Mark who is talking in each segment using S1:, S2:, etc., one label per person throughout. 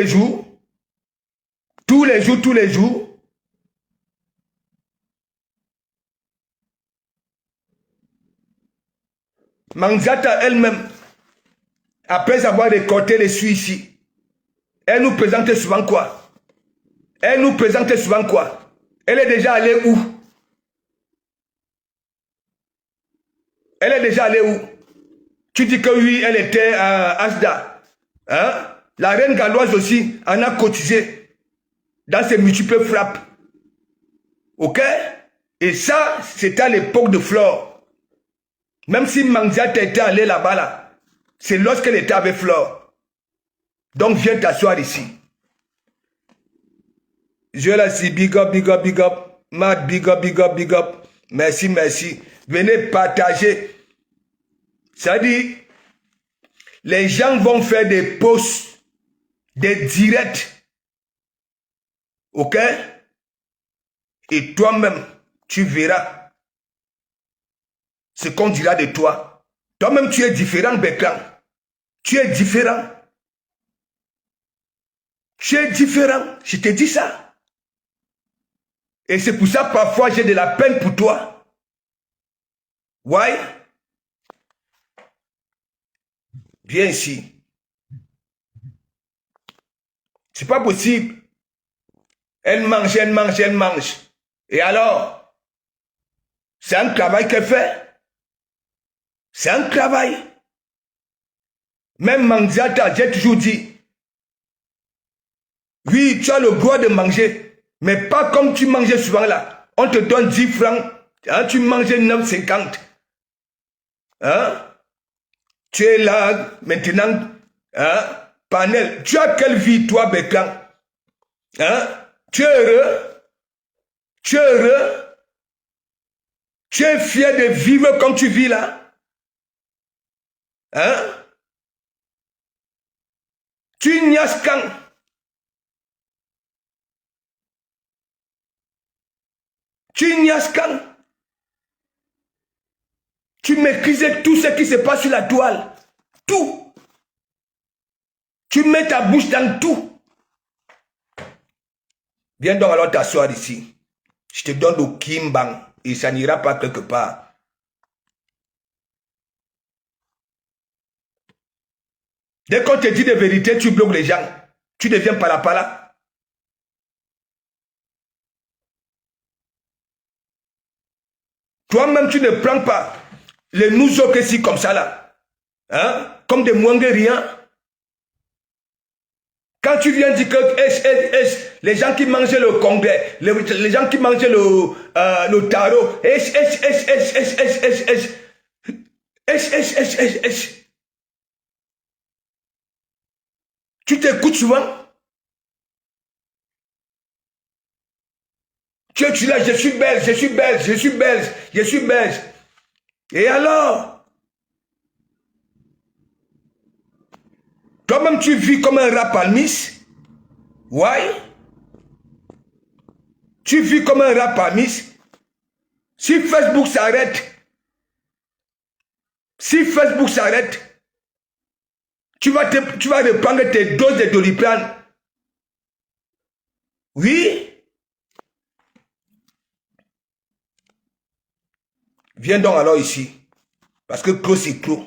S1: les jours, tous les jours, tous les jours. Manzata elle-même, après avoir récolté les suies ici, elle nous présentait souvent quoi? Elle nous présentait souvent quoi? Elle est déjà allée où? Elle est déjà allée où? Tu dis que oui, elle était à Asda. Hein? La reine galloise aussi en a cotisé dans ses multiples frappes. Ok? Et ça, c'était à l'époque de Flore. Même si Manzata était allée là-bas, là, c'est lorsqu'elle était avec Flore. Donc viens t'asseoir ici. Je la dis big up, big up, big up. Mad, big up, big up, big up. Merci, merci. Venez partager. Ça dit, les gens vont faire des posts, des directs. Ok? Et toi-même, tu verras ce qu'on dira de toi. Toi-même, tu es différent, Beklan. Tu es différent. Tu es différent. Je te dis ça. Et c'est pour ça, parfois, j'ai de la peine pour toi. Why? Viens ici. C'est pas possible. Elle mange, elle mange, elle mange. Et alors? C'est un travail qu'elle fait. C'est un travail. Même Manzata, j'ai toujours dit, oui, tu as le droit de manger, mais pas comme tu mangeais souvent là. On te donne 10 francs, hein, tu manges 9,50. Hein? Tu es là, maintenant, hein? Panel. Tu as quelle vie, toi, Beklan? Hein? Tu es heureux? Tu es heureux? Tu es fier de vivre comme tu vis là? Hein? Tu niaises quand? Tu niaises quand? Tu maîtrisais tout ce qui se passe sur la toile. Tout. Tu mets ta bouche dans tout. Viens donc alors t'asseoir ici. Je te donne le kimbang et ça n'ira pas quelque part. Dès qu'on te dit des vérités, tu bloques les gens. Tu deviens pala. Toi-même, tu ne prends pas les nous autres ici comme ça là. Hein? Comme des moingériens. Quand tu viens dire que les gens qui mangeaient le congrès, les gens qui mangeaient le tarot, tu t'écoutes souvent? Tu es là, je suis belge, je suis belge, je suis belge, je suis belge. Et alors? Toi-même, tu vis comme un rat palmiste. Ouais. Tu vis comme un rat palmiste. Si Facebook s'arrête, tu vas reprendre tes doses de Doliprane. Oui. Viens donc alors ici. Parce que clos, c'est clos.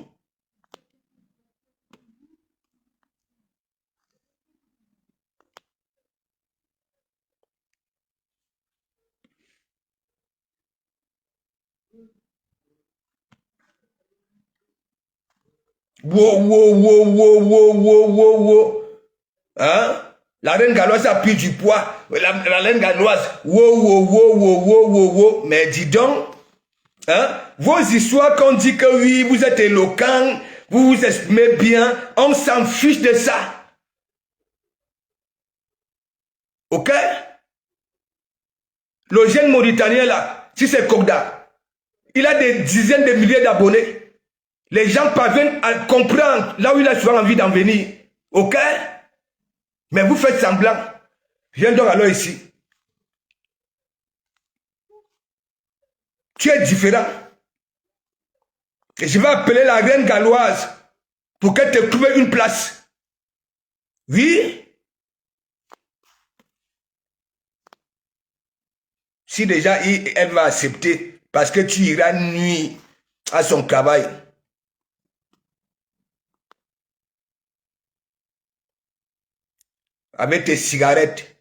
S1: Wow. Hein? La reine galloise a pris du poids. La reine galloise. Wow. Mais dis donc. Hein? Vos histoires qu'on dit que oui, vous êtes éloquent, vous vous exprimez bien, on s'en fiche de ça. Ok? Le jeune Mauritanien là, si c'est Kogda, il a des dizaines de milliers d'abonnés. Les gens parviennent à comprendre là où il a souvent envie d'en venir. Ok? Mais vous faites semblant. Viens donc alors ici. Tu es différent. Et je vais appeler la reine galloise pour qu'elle te trouve une place. Oui? si déjà elle va accepter, parce que tu iras nuit à son travail. Avec tes cigarettes.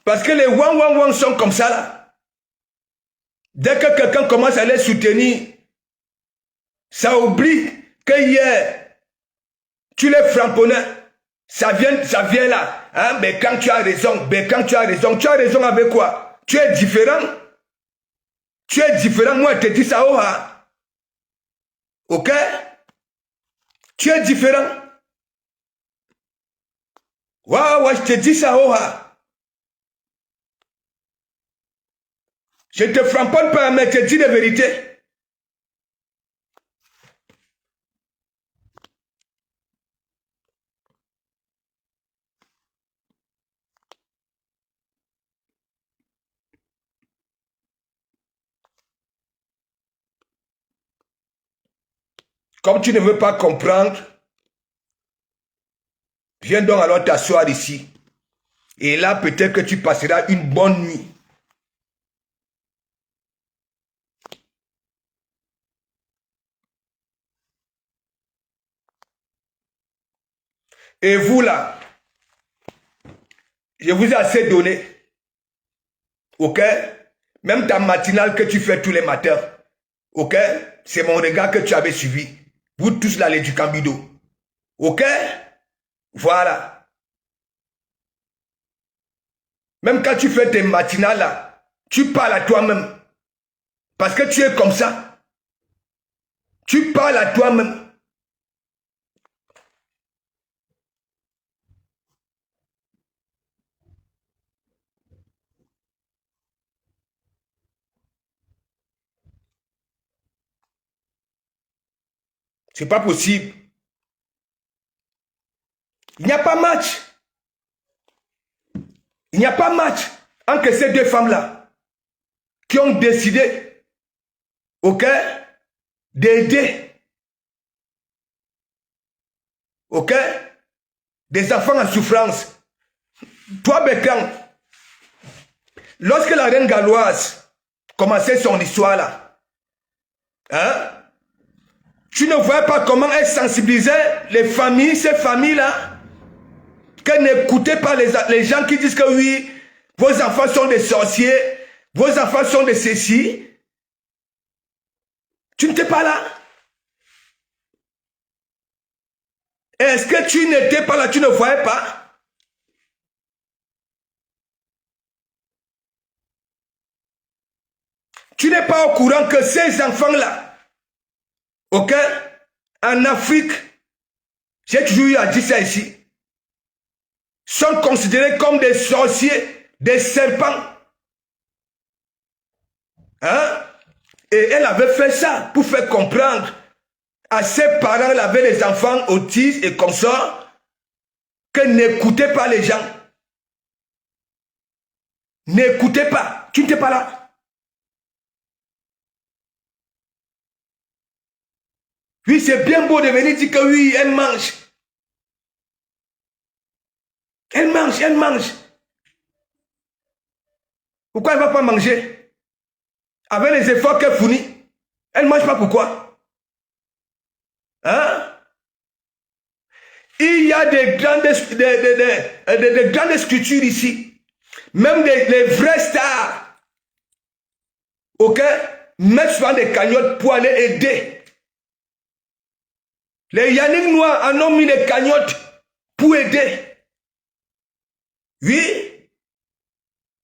S1: Parce que les wang sont comme ça là. Dès que quelqu'un commence à les soutenir, ça oublie que hier, tu les frapponnais. Ça vient là. Hein? Mais quand tu as raison, tu as raison avec quoi? Tu es différent. Tu es différent. Moi, je te dis ça, oh, hein? Ok? Tu es différent. Ouais, je te dis ça, oh, hein? Je ne te framponne pas, mais je te dis la vérité. Comme tu ne veux pas comprendre, viens donc alors t'asseoir ici. Et là, peut-être que tu passeras une bonne nuit. Et vous là, je vous ai assez donné. Ok? Même ta matinale que tu fais tous les matins. Ok? C'est mon regard que tu avais suivi. Vous tous là, les du Cambido. Ok? Voilà. Même quand tu fais tes matinales là, tu parles à toi-même. Parce que tu es comme ça. Tu parles à toi-même. C'est pas possible. Il n'y a pas match. Il n'y a pas match entre ces deux femmes-là qui ont décidé, ok, d'aider, ok, des enfants en souffrance. Toi, Bécan, lorsque la reine galloise commençait son histoire là, hein, tu ne voyais pas comment elle sensibilisait les familles, ces familles-là, qu'elle n'écoutait pas les gens qui disent que oui, vos enfants sont des sorciers, vos enfants sont des ceci. Tu n'étais pas là. Est-ce que tu n'étais pas là, tu ne voyais pas? Tu n'es pas au courant que ces enfants-là, ok, en Afrique, j'ai toujours eu à dire ça ici, sont considérés comme des sorciers, des serpents. Hein? Et elle avait fait ça pour faire comprendre à ses parents, elle avait les enfants autistes et consorts, que n'écoutez pas les gens. N'écoutez pas. Tu n'étais pas là. Oui, c'est bien beau de venir dire que oui, elle mange. Elle mange, elle mange. Pourquoi elle ne va pas manger? Avec les efforts qu'elle fournit. Elle ne mange pas pourquoi? Hein? Il y a des grandes structures ici. Même les vrais stars. Ok? Mettent souvent des cagnottes pour aller aider. Les Yannick Noirs en ont mis des cagnottes pour aider. Oui.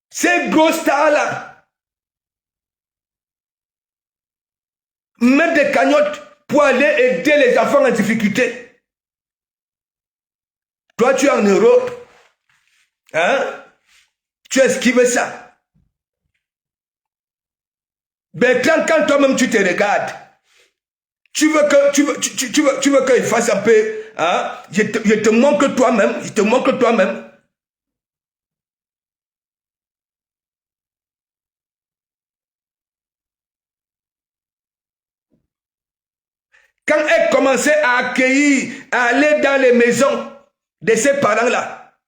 S1: Ces gros stars-là mettent des cagnottes pour aller aider les enfants en difficulté. Toi, tu es en Europe. Hein? Tu esquives ça. Mais quand toi-même tu te regardes, tu veux qu'il fasse un peu, hein? Je te montre toi-même, je te montre toi-même. Quand elle commençait à accueillir, à aller dans les maisons de ces parents-là.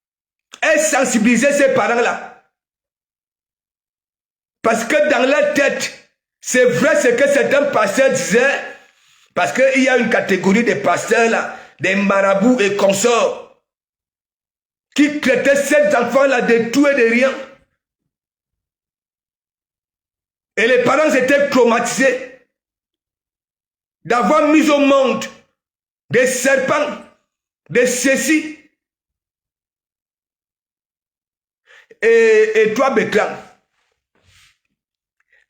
S1: Et sensibiliser ces parents-là. Parce que dans leur tête, c'est vrai ce que certains pasteurs disaient, parce qu'il y a une catégorie de pasteurs là, des marabouts et consorts, qui traitaient ces enfants-là de tout et de rien. Et les parents étaient traumatisés d'avoir mis au monde des serpents, des ceci. Et toi, Béclan,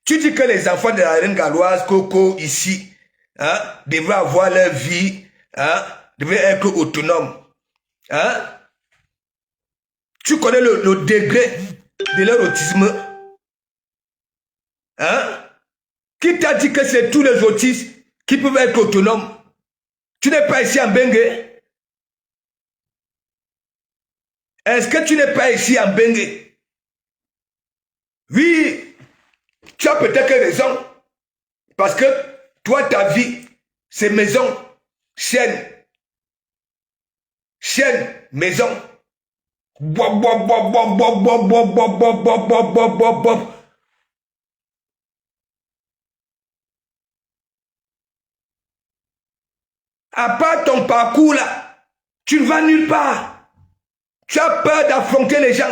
S1: tu dis que les enfants de la reine galloise, Coco, ici, hein, devraient avoir leur vie, hein, devraient être autonomes. Hein? Tu connais le degré de leur autisme. Hein? Qui t'a dit que c'est tous les autistes qui peuvent être autonomes? Tu n'es pas ici en Bengue? Est-ce que tu n'es pas ici en Bengue? Oui, tu as peut-être raison. Parce que toi, ta vie, c'est maison, chaîne, maison. Bob, bob, bob, bob, bob, bob, bob, bob, bob, bob, bob, bob, bob, bob. À part ton parcours là, tu ne vas nulle part. Tu as peur d'affronter les gens.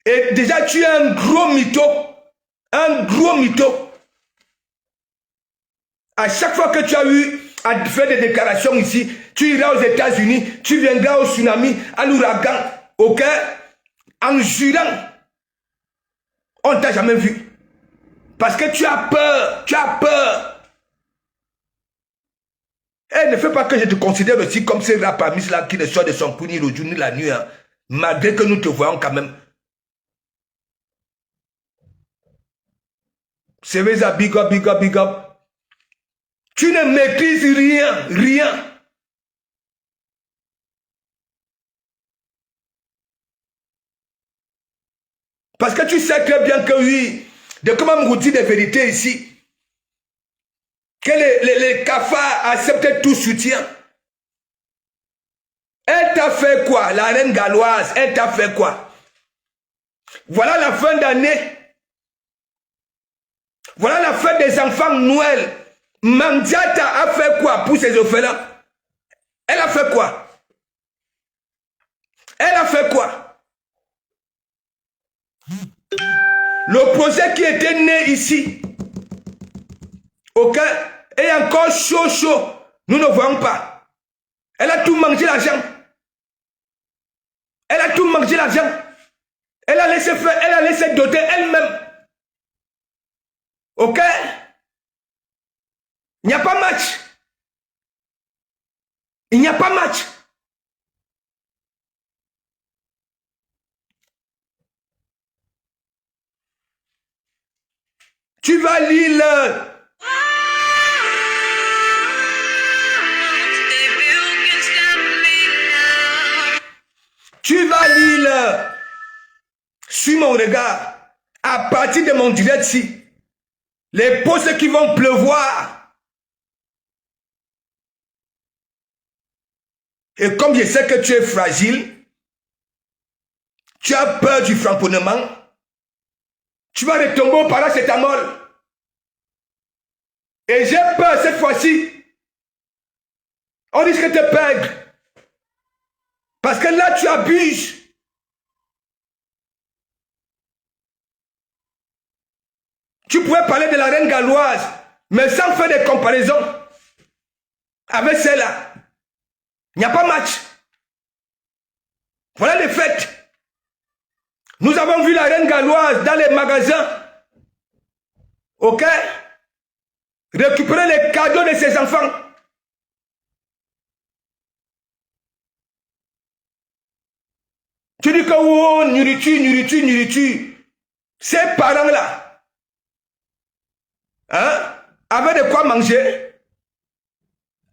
S1: Et déjà, tu es un gros mytho. Un gros mytho. À chaque fois que tu as eu à faire des déclarations ici, tu iras aux États-Unis, tu viendras au tsunami, à l'ouragan, ok? En jurant, on ne t'a jamais vu. Parce que tu as peur, tu as peur. Et ne fais pas que je te considère aussi comme ces rapamis là qui ne sortent de son cou ni le jour ni la nuit, hein, malgré que nous te voyons quand même. C'est ça, big up, big up, big up. Tu ne maîtrises rien, rien. Parce que tu sais très bien que oui, de comment me dire des vérités ici, que les cafards acceptent tout soutien. Elle t'a fait quoi, la reine galloise? Elle t'a fait quoi? Voilà la fin d'année. Voilà la fête des enfants Noël. Mandiata a fait quoi pour ses orphelins? Elle a fait quoi? Elle a fait quoi? Le projet qui était né ici, ok, est encore chaud, chaud. Nous ne voyons pas. Elle a tout mangé l'argent. Elle a tout mangé l'argent. Elle a laissé faire, elle a laissé doter elle-même. Ok? Il n'y a pas match. Il n'y a pas match. Tu vas lire le... Tu vas lire sur mon regard, à partir de mon direct ici, les postes qui vont pleuvoir. Et comme je sais que tu es fragile, tu as peur du framponnement, tu vas retomber au paracétamol. Et j'ai peur cette fois-ci. On risque de te perdre. Parce que là, tu abuses. Tu pouvais parler de la reine galloise, mais sans faire des comparaisons avec celle-là. Il n'y a pas match. Voilà les faits. Nous avons vu la reine galloise dans les magasins. Ok? Récupérer les cadeaux de ses enfants. Tu dis que oh, nourriture. Ces parents-là, hein, avaient de quoi manger,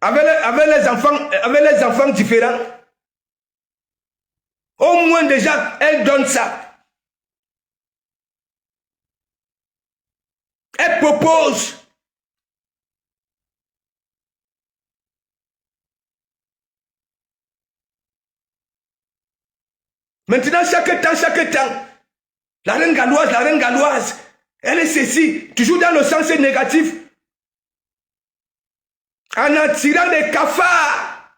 S1: avaient les enfants différents. Au moins déjà, elle donne ça. Elle propose. Maintenant, chaque temps, la reine galloise, elle est ceci, toujours dans le sens négatif, en attirant les cafards.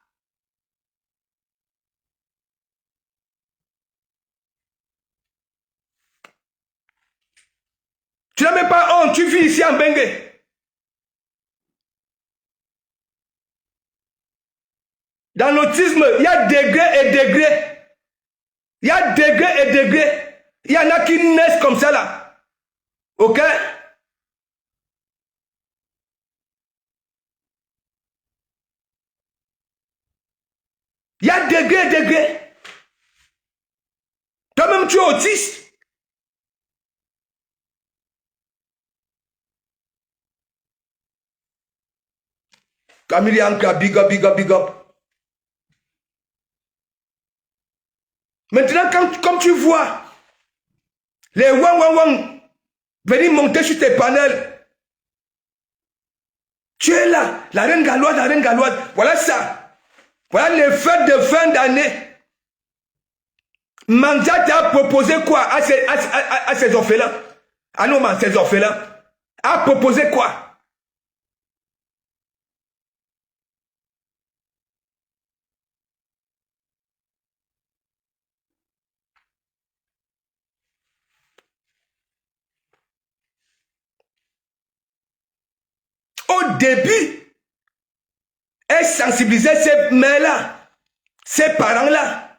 S1: Tu n'as même pas honte, tu vis ici en Bengue. Dans l'autisme, il y a degrés et degrés. Il y a degrés et degrés. Il y en a qui naissent comme ça là. Ok? Il y a degrés et degrés. Toi-même, tu es autiste. Camille Ankra, big up, big up, big up. Maintenant, comme tu vois les wang venir monter sur tes panels, tu es là, la reine galloise, voilà ça. Voilà les fêtes de fin d'année. Mandia t'a proposé quoi à ces orphelins? Ah non, mais ces orphelins. A proposé quoi? Au début, elle sensibilisait ces mères-là, ces parents-là.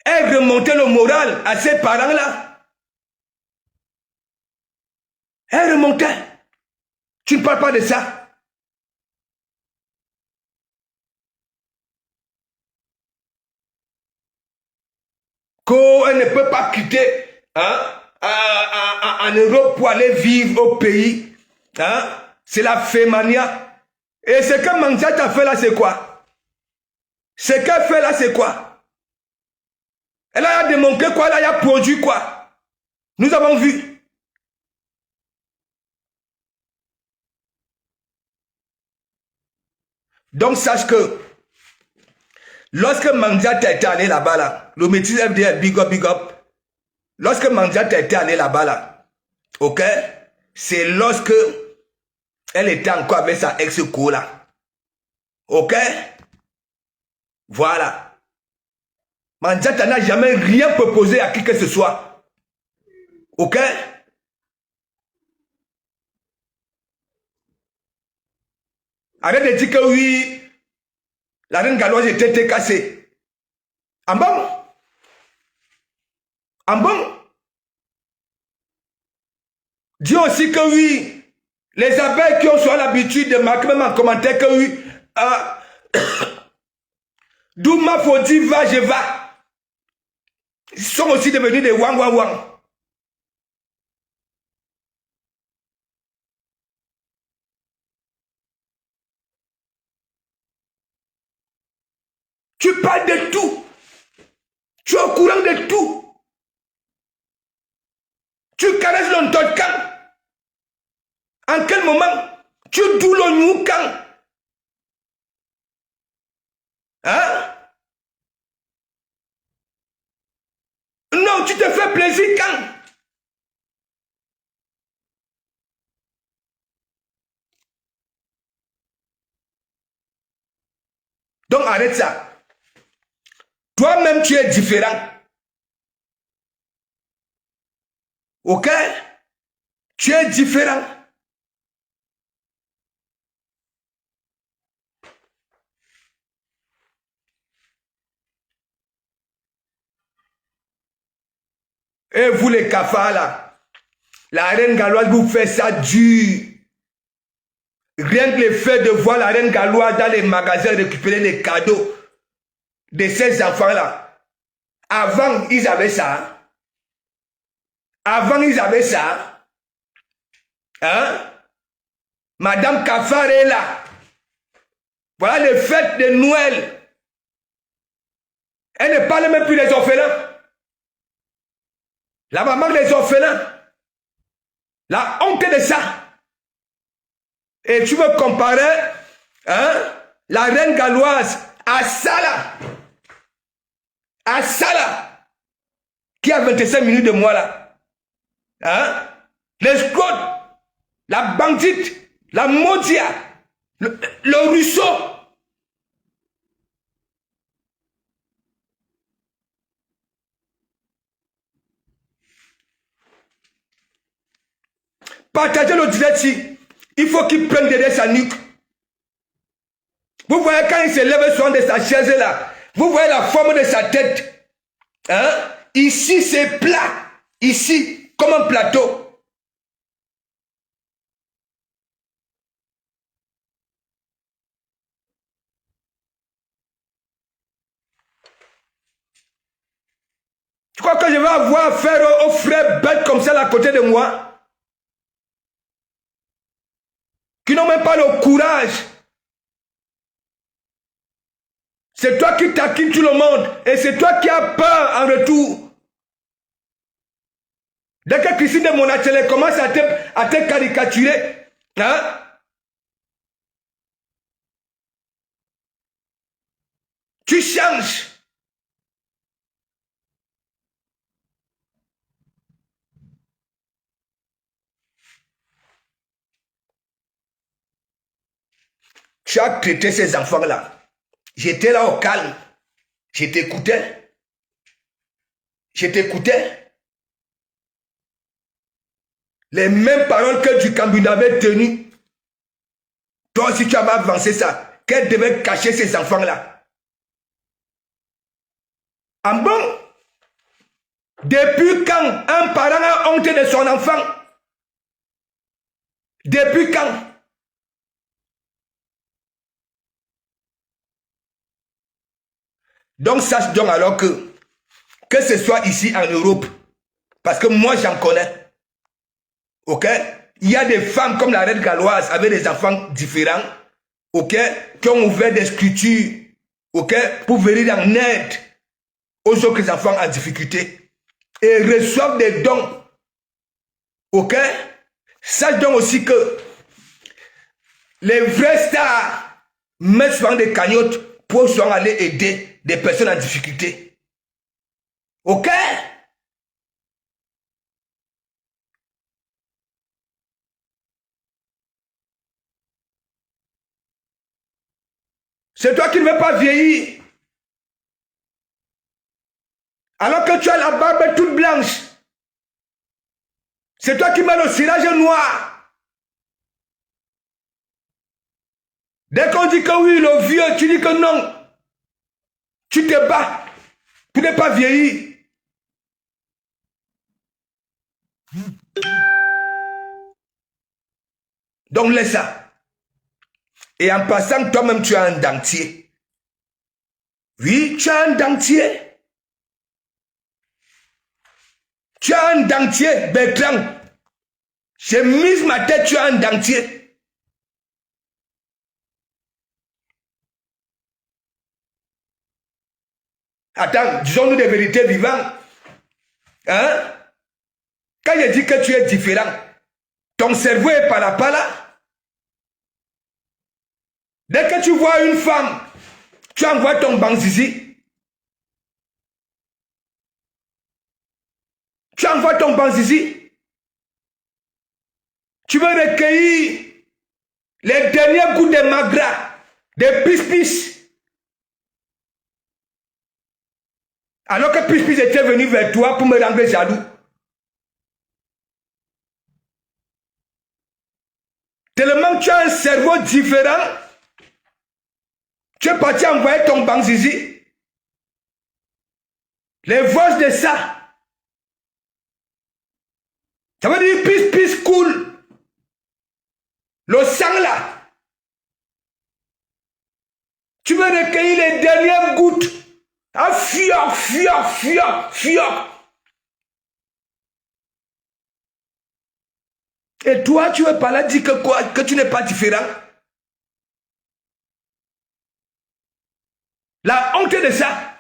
S1: Elle remontait le moral à ces parents-là. Elle remontait. Tu ne parles pas de ça. Qu'elle ne peut pas quitter en Europe pour aller vivre au pays. Hein? C'est la fémania. Et ce que Mandia t'a fait là, c'est quoi? Ce qu'elle fait là, c'est quoi? Elle a démontré quoi? Elle a produit quoi? Nous avons vu. Donc sache que lorsque Mandia t'a été allé là-bas, là, le métis FDL, big up, big up. Lorsque Mandia t'a été allé là-bas, là, ok? C'est lorsque elle était encore avec sa ex-co là. Ok? Voilà. Mandiata n'a jamais rien proposé à qui que ce soit. Ok? Arrête de dire que oui, la reine galloise était cassée. En bon? En bon? Dis aussi que oui, les abeilles qui ont soit l'habitude de marquer même en commentaire que oui, d'où ma faute va, je va. Ils sont aussi devenus des wang. Tu parles de tout. Tu es au courant de tout. Tu caresses l'ontocan. En quel moment tu doules le noucan? Hein? Non, tu te fais plaisir quand? Donc arrête ça. Toi-même, tu es différent. Ok? Tu es différent. Et vous les cafards là, la reine galloise vous fait ça dur. Rien que le fait de voir la reine galloise dans les magasins récupérer les cadeaux de ces enfants-là. Avant, ils avaient ça. Avant, ils avaient ça. Hein? Madame Cafard est là. Voilà les fêtes de Noël. Elle ne parle même plus des orphelins. La maman des orphelins. La honte de ça. Et tu veux comparer la reine galloise à ça là. À ça là, qui a 25 minutes de moi là. Hein? L'escroc, la bandite, la modia, le ruisseau. Partagez le direct ici. Il faut qu'il prenne derrière sa nuque. Vous voyez quand il se lève sur de sa chaise là, vous voyez la forme de sa tête. Hein? Ici c'est plat. Ici, comme un plateau. Tu crois que je vais avoir affaire aux frères bêtes comme ça à côté de moi? Qui n'ont même pas le courage. C'est toi qui taquines tout le monde et c'est toi qui as peur en retour. Dès que Christine de Monachele commence à te caricaturer, hein? Tu changes. Tu as traité ces enfants-là. J'étais là au calme. Je t'écoutais. Je t'écoutais. Les mêmes paroles que Ducambune avait tenues. Toi aussi, tu avais avancé ça. Qu'elle devait cacher ces enfants-là. En bon? Depuis quand un parent a honte de son enfant? Depuis quand? Donc sache donc alors que ce soit ici en Europe, parce que moi j'en connais, ok? Il y a des femmes comme la reine galloise avec des enfants différents, ok? Qui ont ouvert des structures, ok? Pour venir en aide aux autres enfants en difficulté et reçoivent des dons, ok? Sache donc aussi que les vrais stars mettent souvent des cagnottes pour souvent aller aider des personnes en difficulté. Ok? C'est toi qui ne veux pas vieillir. Alors que tu as la barbe toute blanche. C'est toi qui mets le cirage noir. Dès qu'on dit que oui, le vieux, tu dis que non. Tu te bats. Tu n'es pas vieilli. Donc laisse ça. Et en passant, toi-même, tu as un dentier. Oui, tu as un dentier. Tu as un dentier, Bertrand. J'ai mis ma tête, tu as un dentier. Attends, disons-nous des vérités vivantes. Hein? Quand je dis que tu es différent, ton cerveau est par là. Dès que tu vois une femme, tu envoies ton banzizi. Tu envoies ton banzizi. Tu veux recueillir les derniers gouttes de magra, des pis-pis. Alors que pis-pis était venu vers toi pour me rendre jaloux. Tellement tu as un cerveau différent, tu es parti envoyer ton banzizi. Les voix de ça. Ça veut dire pis-pis cool. Le sang là. Tu veux recueillir les dernières gouttes. Ah, fioc. Et toi, tu veux pas là dire que quoi? Que tu n'es pas différent? La honte de ça.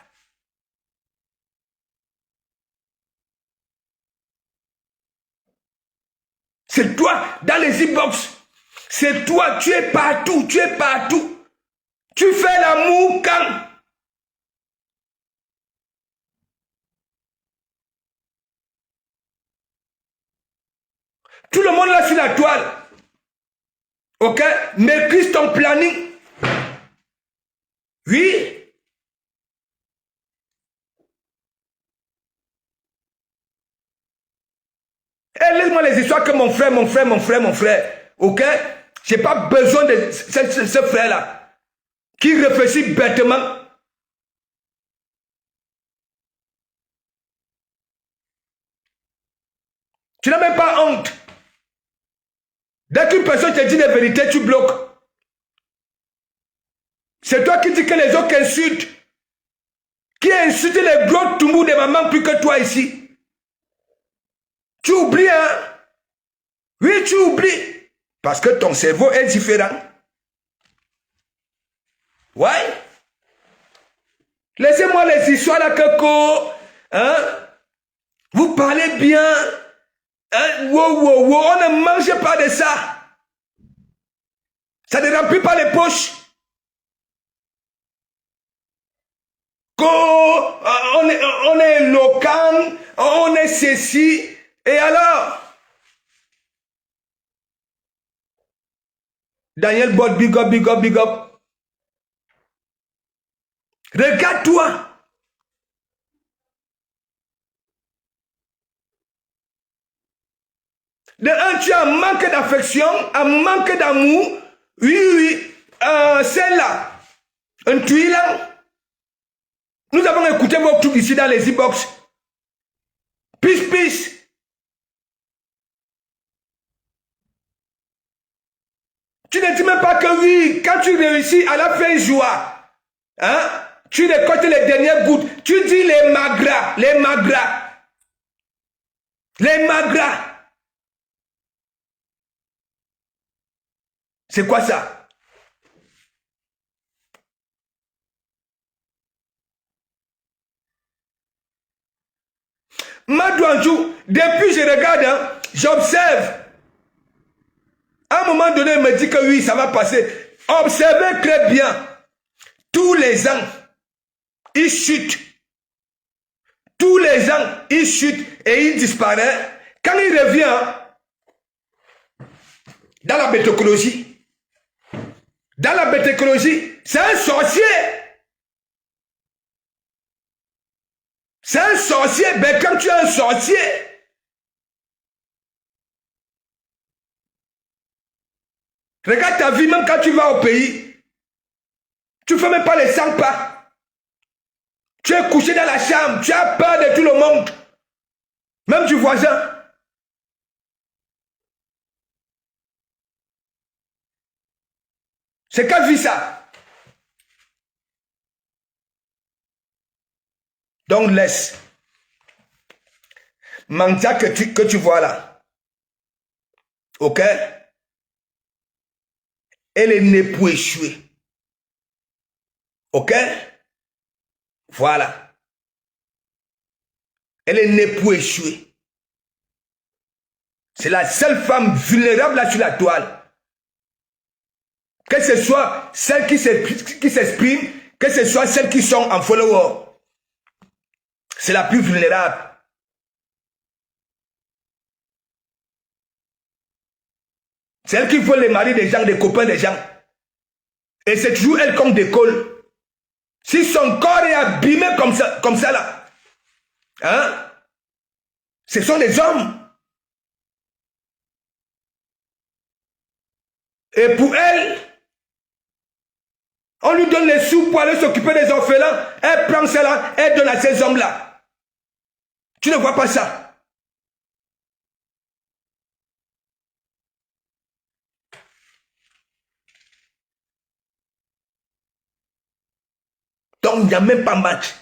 S1: C'est toi, dans les e-box. C'est toi, tu es partout. Tu fais l'amour quand? Tout le monde là sur la toile. Ok? Maîtrise ton planning. Oui. Et laisse-moi les histoires que mon frère. Ok? J'ai pas besoin de ce frère-là. Qui réfléchit bêtement. Tu n'as même pas honte. Dès qu'une personne te dit la vérité, tu bloques. C'est toi qui dis que les autres insultent. Qui a insulté les gros toumous de maman plus que toi ici. Tu oublies, hein? Oui, tu oublies. Parce que ton cerveau est différent. Ouais. Laissez-moi les histoires là, Coco. Hein? Vous parlez bien. Hein? Wow. On ne mange pas de ça. Ça ne remplit pas les poches. On est local, on est ceci. Et alors? Daniel Bott, big up. Regarde-toi. De un, tu as un manque d'affection, un manque d'amour. Oui. Celle-là. Un tuilant. Nous avons écouté vos trucs ici dans les e-box. Peace. Tu ne dis même pas que oui, quand tu réussis à la fin joie, hein, tu récoltes les dernières gouttes. Tu dis les magras. C'est quoi ça? Madouanjou, depuis je regarde, hein, j'observe. À un moment donné, il me dit que oui, ça va passer. Observez très bien. Tous les ans, il chute. Tous les ans, il chute et il disparaît. Quand il revient dans la bêtocologie, c'est un sorcier. C'est un sorcier. Ben, quand tu es un sorcier, regarde ta vie, même quand tu vas au pays, tu ne fais même pas les 100 pas. Tu es couché dans la chambre, tu as peur de tout le monde, même du voisin. C'est quelle vie ça? Donc laisse. Manta que tu vois là. Ok? Elle est née pour échouer. Ok? Voilà. Elle est née pour échouer. C'est la seule femme vulnérable là sur la toile. Que ce soit celles qui s'expriment, que ce soit celles qui sont en follower. C'est la plus vulnérable. C'est elle qui vole les maris des gens, des copains des gens. Et c'est toujours elle comme décolle. Si son corps est abîmé comme ça là, hein, ce sont des hommes. Et pour elle, on lui donne les sous pour aller s'occuper des orphelins. Elle prend cela, elle donne à ces hommes-là. Tu ne vois pas ça? Donc, il n'y a même pas match.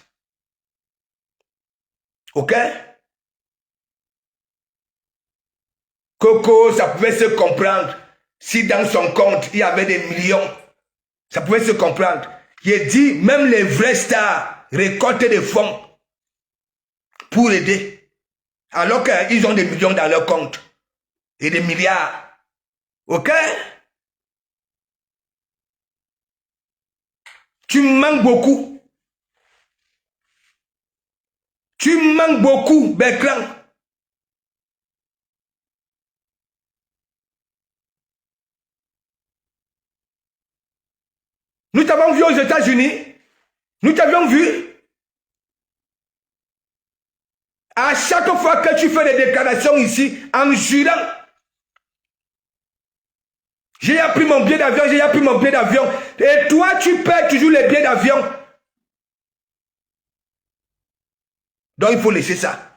S1: Ok? Coco, ça pouvait se comprendre. Si dans son compte, il y avait des millions, ça pouvait se comprendre. Il dit, même les vrais stars récoltent des fonds pour aider. Alors qu'ils ont des millions dans leur compte. Et des milliards. Ok? Tu manques beaucoup. Tu manques beaucoup, Bertrand. Nous t'avons vu aux États-Unis. Nous t'avions vu. À chaque fois que tu fais des déclarations ici, en jurant, j'ai pris mon billet d'avion, j'ai pris mon billet d'avion. Et toi, tu paies toujours les billets d'avion. Donc, il faut laisser ça.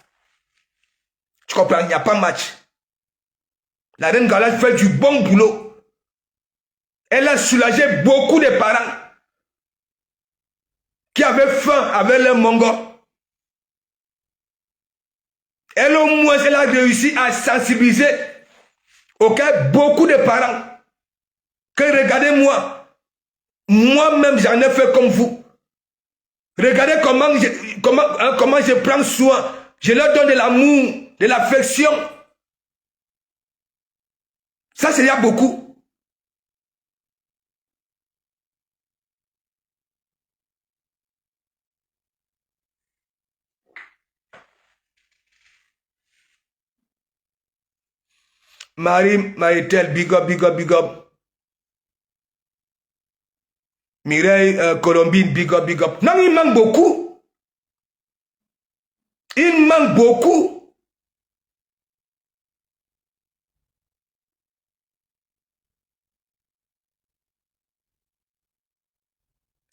S1: Tu comprends? Il n'y a pas match. La reine Galade fait du bon boulot. Elle a soulagé beaucoup de parents qui avaient faim avec leur mongo. Elle, au moins, elle a réussi à sensibiliser beaucoup de parents. Que regardez-moi, moi-même, j'en ai fait comme vous. Regardez comment je prends soin. Je leur donne de l'amour, de l'affection. Ça, c'est il y a beaucoup. Marie-Tel, big up, big up, big up. Mireille Colombine, big up, big up. Non, il manque beaucoup. Il manque beaucoup.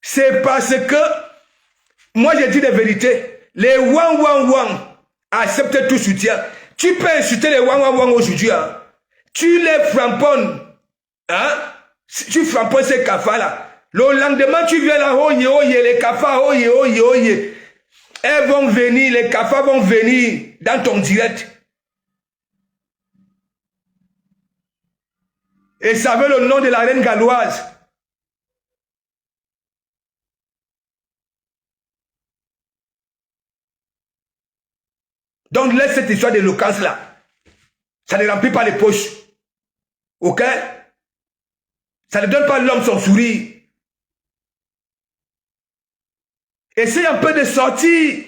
S1: C'est parce que, moi je dis la vérité, les wang acceptent tout soutien. Tu peux insulter les wang aujourd'hui. Hein. Tu les framponnes. Hein? Tu framponnes ces cafards-là. Le lendemain, tu viens là, les cafards, elles vont venir, les cafards vont venir dans ton direct. Et ça veut le nom de la reine galloise. Donc laisse cette histoire d'éloquence-là. Ça ne remplit pas les poches. Ok? Ça ne donne pas à l'homme son sourire. Essaye un peu de sortir.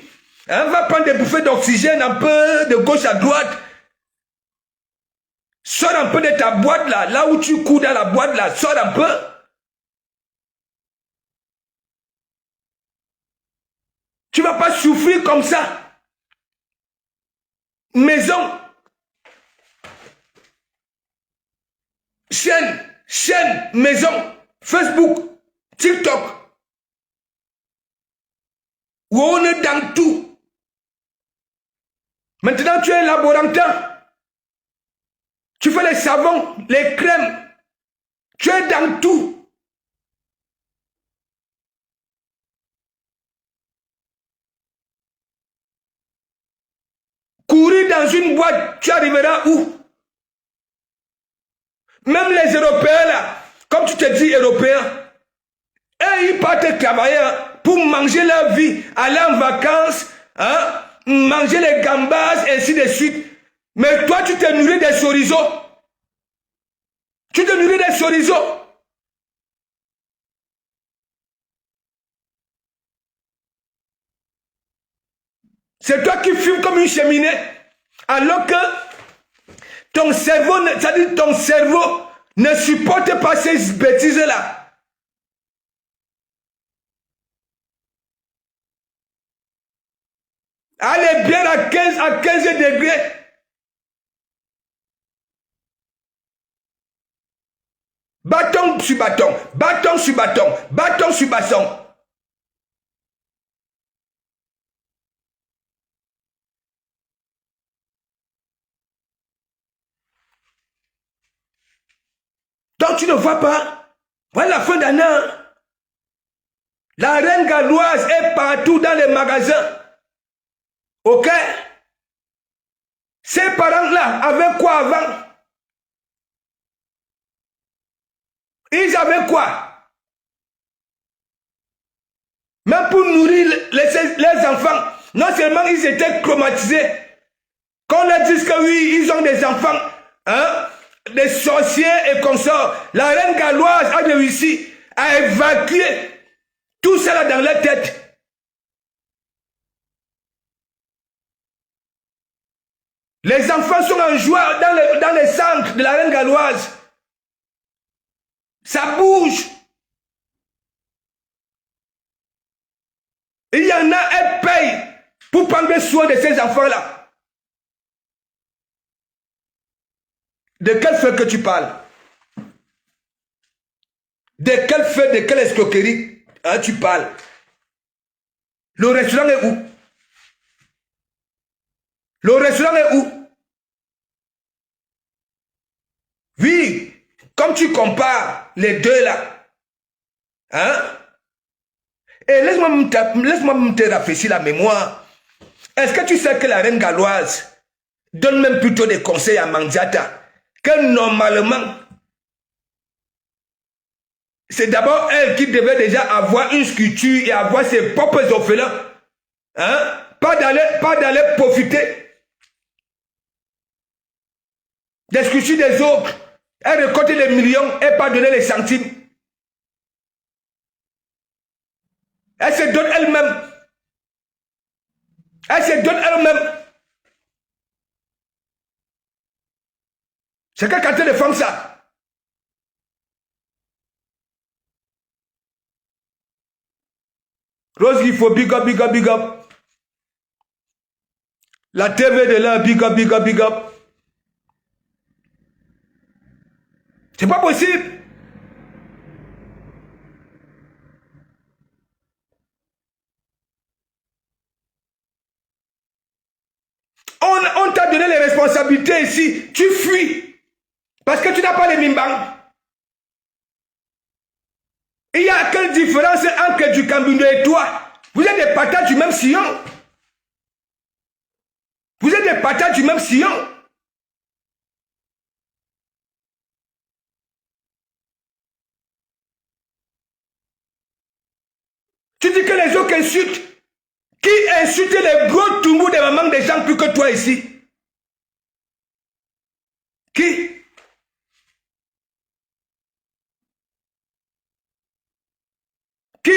S1: Hein, va prendre des bouffées d'oxygène un peu de gauche à droite. Sors un peu de ta boîte là. Là où tu cours dans la boîte là. Sors un peu. Tu ne vas pas souffrir comme ça. Maison. Chaîne, maison. Facebook. TikTok. Où on est dans tout. Maintenant, tu es laborantin. Tu fais les savons, les crèmes. Tu es dans tout. Courir dans une boîte, tu arriveras où? Même les Européens là, comme tu te dis Européens, eux, ils partent travailler pour manger leur vie, aller en vacances, hein, manger les gambas, ainsi de suite. Mais toi, tu te nourris des chorizo. Tu te nourris des chorizo. C'est toi qui fumes comme une cheminée. Alors que ton cerveau, c'est-à-dire ton cerveau ne supporte pas ces bêtises-là. Allez bien à 15 degrés. Bâton sur bâton, bâton sur bâton, bâton sur bâton. Donc tu ne vois pas. Voilà la fin d'année. La reine galloise est partout dans les magasins. Ok? Ces parents-là avaient quoi avant? Ils avaient quoi? Même pour nourrir les enfants, non seulement ils étaient traumatisés, qu'on leur dise que oui, ils ont des enfants, hein, des sorciers et consorts. La reine galloise a réussi à évacuer tout ça dans leur tête. Les enfants sont en joie dans les centres de la reine galloise. Ça bouge. Il y en a, elle paye pour prendre soin de ces enfants-là. De quel fait que tu parles? De quel fait, de quelle escroquerie tu parles? Le restaurant est où? Le restaurant est où? Oui, comme tu compares les deux là, hein? Et laisse-moi me rafraîchir la mémoire. Est-ce que tu sais que la reine galloise donne même plutôt des conseils à Mandiata que normalement, c'est d'abord elle qui devait déjà avoir une sculpture et avoir ses propres orphelins. Hein? Pas d'aller profiter des sculptures des autres. Elle récolte les millions et pas donner les centimes. Elle se donne elle-même. Elle se donne elle-même. C'est quelle quantité de femmes ça? Rose, il faut big up, big up, big up. La TV de là, big up, big up, big up. C'est pas possible. On t'a donné les responsabilités ici. Tu fuis. Parce que tu n'as pas les mimbang. Il y a quelle différence entre du Cambindo et toi? Vous êtes des patates du même sillon. Vous êtes des patates du même sillon. Tu dis que les autres insultent. Qui insulte les gros toumous des mamans des gens plus que toi ici? Qui? Qui?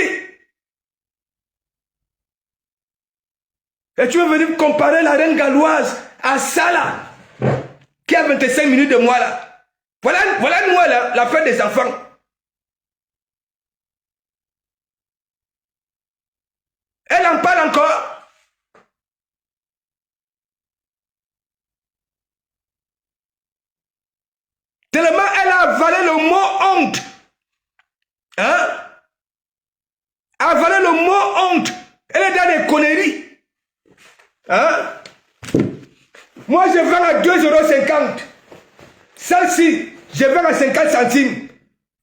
S1: Et tu veux venir comparer la reine galloise à ça là, qui a 25 minutes de moi là. Voilà moi là, la fête des enfants. Elle en parle encore. Tellement elle a avalé le mot honte. Hein? Avalé le mot honte. Elle est dans des conneries. Hein? Moi, je vends à 2,50 €. Celle-ci, je vends à 50 centimes.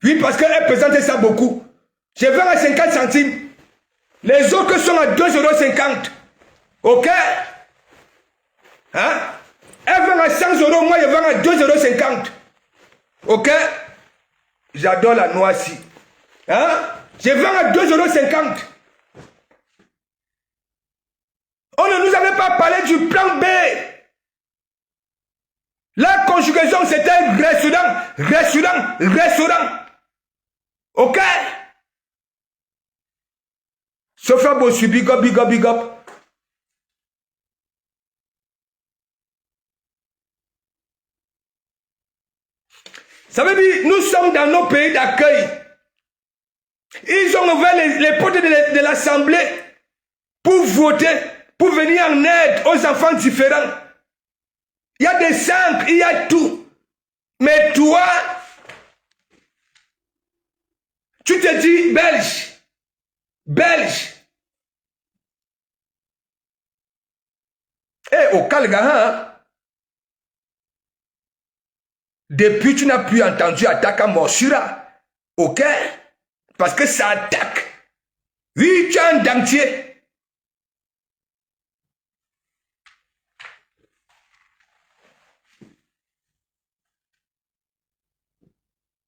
S1: Oui, parce qu'elle présente ça beaucoup. Je vends à 50 centimes. Les autres sont à 2,50 €. OK? Hein? Elle vend à 100 €, moi je vends à 2,50 €. OK? J'adore la noisette. Hein? Je vends à 2,50 €. On ne nous avait pas parlé du plan B. La conjugaison, c'était restaurant. OK? Sophia Bossu, big up, big up, big up. Ça veut dire, nous sommes dans nos pays d'accueil. Ils ont ouvert les portes de l'Assemblée pour voter, pour venir en aide aux enfants différents. Il y a des centres, il y a tout. Mais toi, tu te dis belge. Eh, au Calgary, depuis tu n'as plus entendu attaque à Morsura. OK? Parce que ça attaque. Oui, tu as un dentier.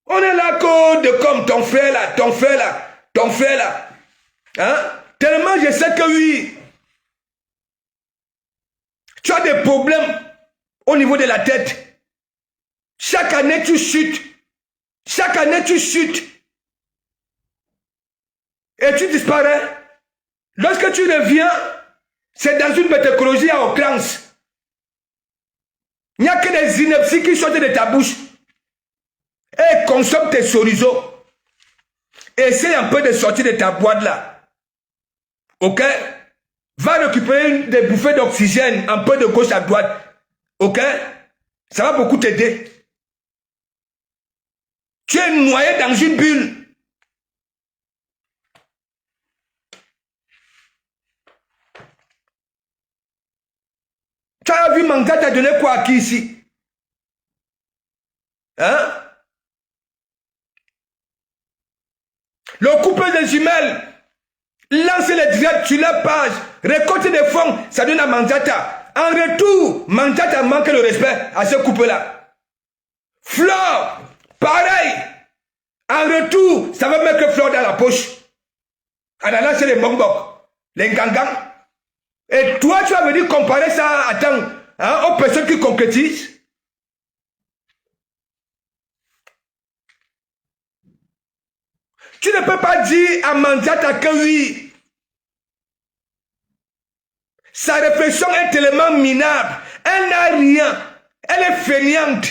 S1: On est là que comme ton frère là. Hein? Tellement je sais que oui. Tu as des problèmes au niveau de la tête. Chaque année tu chutes. Et tu disparais. Lorsque tu reviens, c'est dans une météorologie à occurrence. Il n'y a que des inepties qui sortent de ta bouche. Et consomme tes chorizo. Essaye un peu de sortir de ta boîte là. ok? Va récupérer des bouffées d'oxygène, un peu de gauche à droite, ok? Ça va beaucoup t'aider. Tu es noyé dans une bulle. Tu as vu Manga t'a donné quoi à qui ici? Hein? Le couple des jumelles, lance les directs sur leur page, récolte des fonds, ça donne à Manjata. En retour, Manjata manque le respect à ce couple-là. Flore, pareil. En retour, ça va mettre Flore dans la poche. En allant chez les Mongbok, les Ngangans. Et toi, tu vas venir comparer ça aux personnes qui concrétisent. Tu ne peux pas dire à Manjata que oui. Sa réflexion est tellement minable. Elle n'a rien. Elle est fainéante.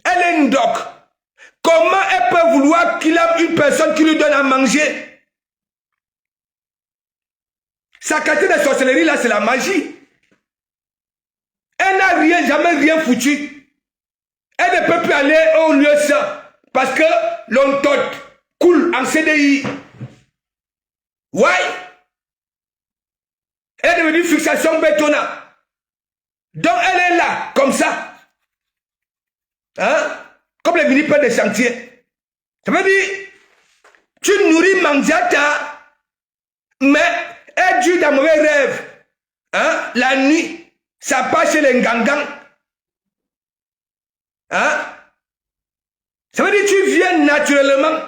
S1: Elle est une doc. Comment elle peut vouloir qu'il ait une personne qui lui donne à manger? Sa qualité de sorcellerie, là, c'est la magie. Elle n'a rien, jamais rien foutu. Elle ne peut plus aller au lieu ça. Parce que l'ontot coule en CDI. Ouais. Elle est devenue fixation bétonnante. Donc elle est là, comme ça. Hein? Comme les mini-peurs des chantiers. Ça veut dire, tu nourris Manjata, mais elle dure dans mauvais rêves. Hein? La nuit, ça passe chez les Ngangans. Hein? Ça veut dire, tu viens naturellement.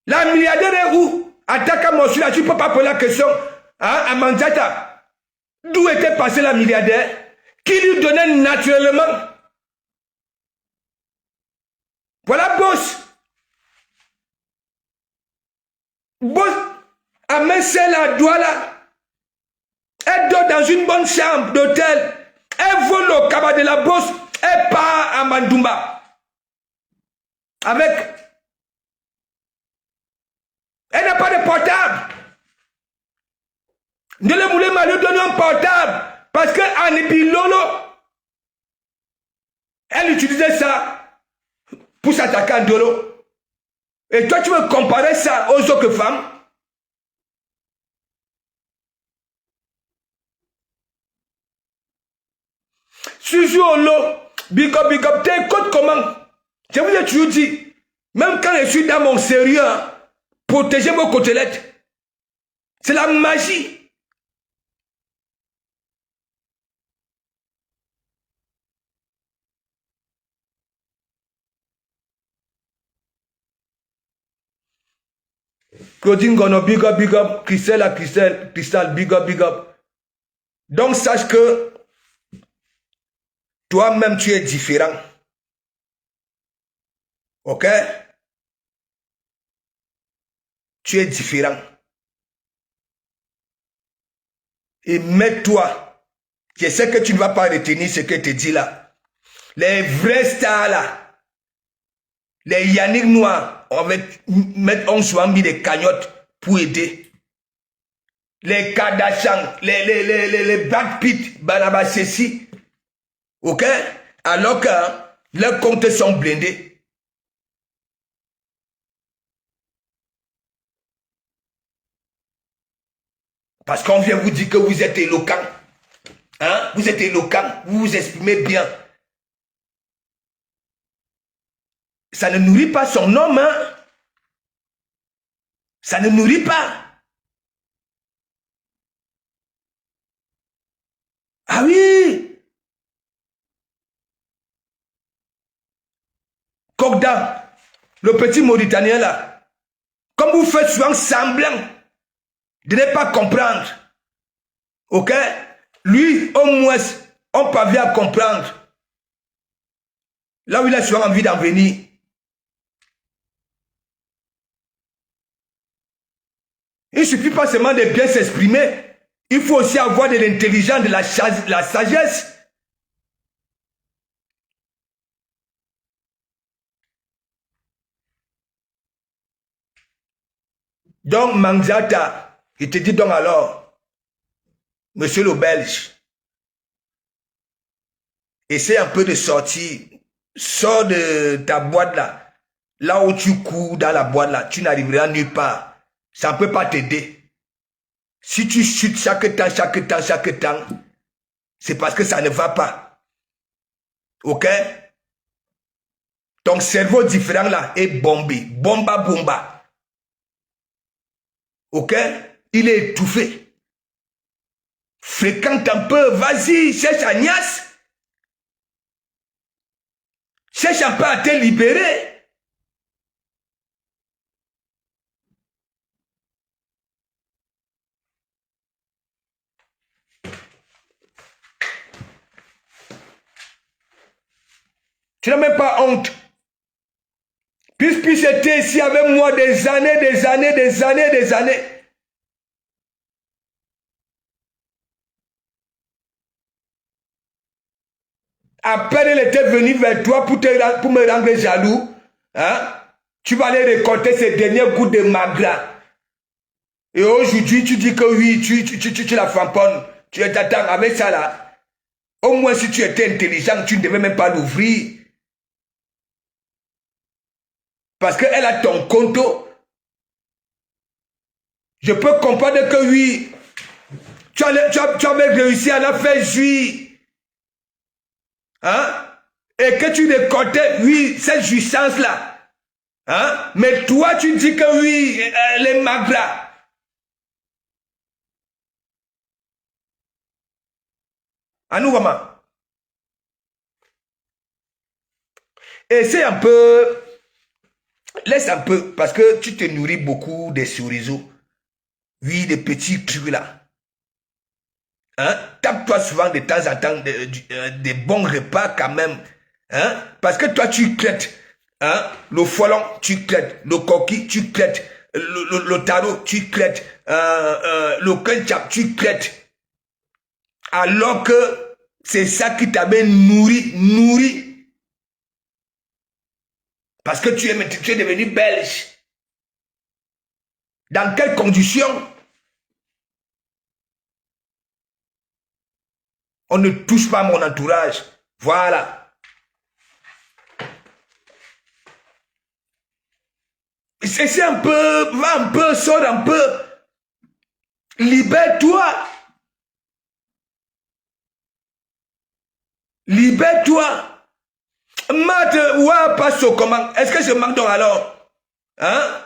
S1: La milliardaire est où? Attaque à mon là, tu ne peux pas poser la question hein, à Manjata. D'où était passé la milliardaire? Qui lui donnait naturellement? Voilà, boss. Boss, amène celle à Douala. Elle dort dans une bonne chambre d'hôtel. Elle vole au cabas de la bosse. Elle part à Mandoumba. Avec. Elle n'a pas de portable. Ne le voulez pas lui donner un portable. Parce que Anibi Lolo, elle utilisait ça pour s'attaquer à Dolo. Et toi, tu veux comparer ça aux autres femmes? Suzu Olo, big up, t'écoutes comment? Je vous ai toujours dit, même quand je suis dans mon sérieux, protégez vos côtelettes. C'est la magie. Claudine Gono, big up, Christelle, big up. Donc sache que toi-même tu es différent. Ok? Tu es différent. Et mets-toi. Je sais que tu ne vas pas retenir ce que je te dis là. Les vrais stars là. Les Yannick Noirs, on va mettre en soin des cagnottes pour aider. Les Kardashian, les Brad Pitt, Barnabas Ceci. Ok? Alors que leurs comptes sont blindés. Parce qu'on vient vous dire que vous êtes éloquent. Hein? Vous êtes éloquent, vous vous exprimez bien. Ça ne nourrit pas son homme. Hein? Ça ne nourrit pas. Ah oui. Kogda, le petit Mauritanien là. Comme vous faites souvent semblant de ne pas comprendre. Ok? Lui, au moins, on parvient à comprendre. Là où il a souvent envie d'en venir. Il ne suffit pas seulement de bien s'exprimer. Il faut aussi avoir de l'intelligence, de la sagesse. Donc, Manjata, il te dit donc alors, monsieur le Belge, essaie un peu de sortir. Sors de ta boîte là. Là où tu cours dans la boîte là, tu n'arriveras nulle part. Ça ne peut pas t'aider. Si tu chutes chaque temps, c'est parce que ça ne va pas. Ok? Ton cerveau différent là est bombé. Bomba. Ok? Il est étouffé. Fréquente un peu. Vas-y, cherche Agnès. Cherche un peu à te libérer. Tu n'as même pas honte. Puisque j'étais ici avec moi des années. À peine elle était venue vers toi pour me rendre jaloux. Hein? Tu vas aller récolter ces dernières gouttes de magra. Et aujourd'hui, tu dis que oui, tu la famponnes. Tu t'attends avec ça là. Au moins, si tu étais intelligent, tu ne devais même pas l'ouvrir. Parce qu'elle a ton compte. Je peux comprendre que oui, tu avais réussi à la faire jouir. Hein? Et que tu récoltais, oui, cette jouissance-là. Hein? Mais toi, tu dis que oui, les magras. À nous, maman. Essaie un peu, laisse un peu, parce que tu te nourris beaucoup des sous-réseaux. Oui, des petits trucs là. Hein? Tape-toi souvent de temps en temps des bons repas quand même. Hein? Parce que toi, tu crêtes. Hein? Le foilon, tu crêtes. Le coquille, tu crêtes. Le tarot, tu crêtes. Le ketchup, tu crêtes. Alors que c'est ça qui t'avait nourri. Parce que tu es devenu belge. Dans quelles conditions? On ne touche pas mon entourage. Voilà. C'est un peu, va un peu, sors un peu. Libère-toi. Libère-toi. Mat, ouais, passe au comment? Est-ce que je manque donc alors? Hein?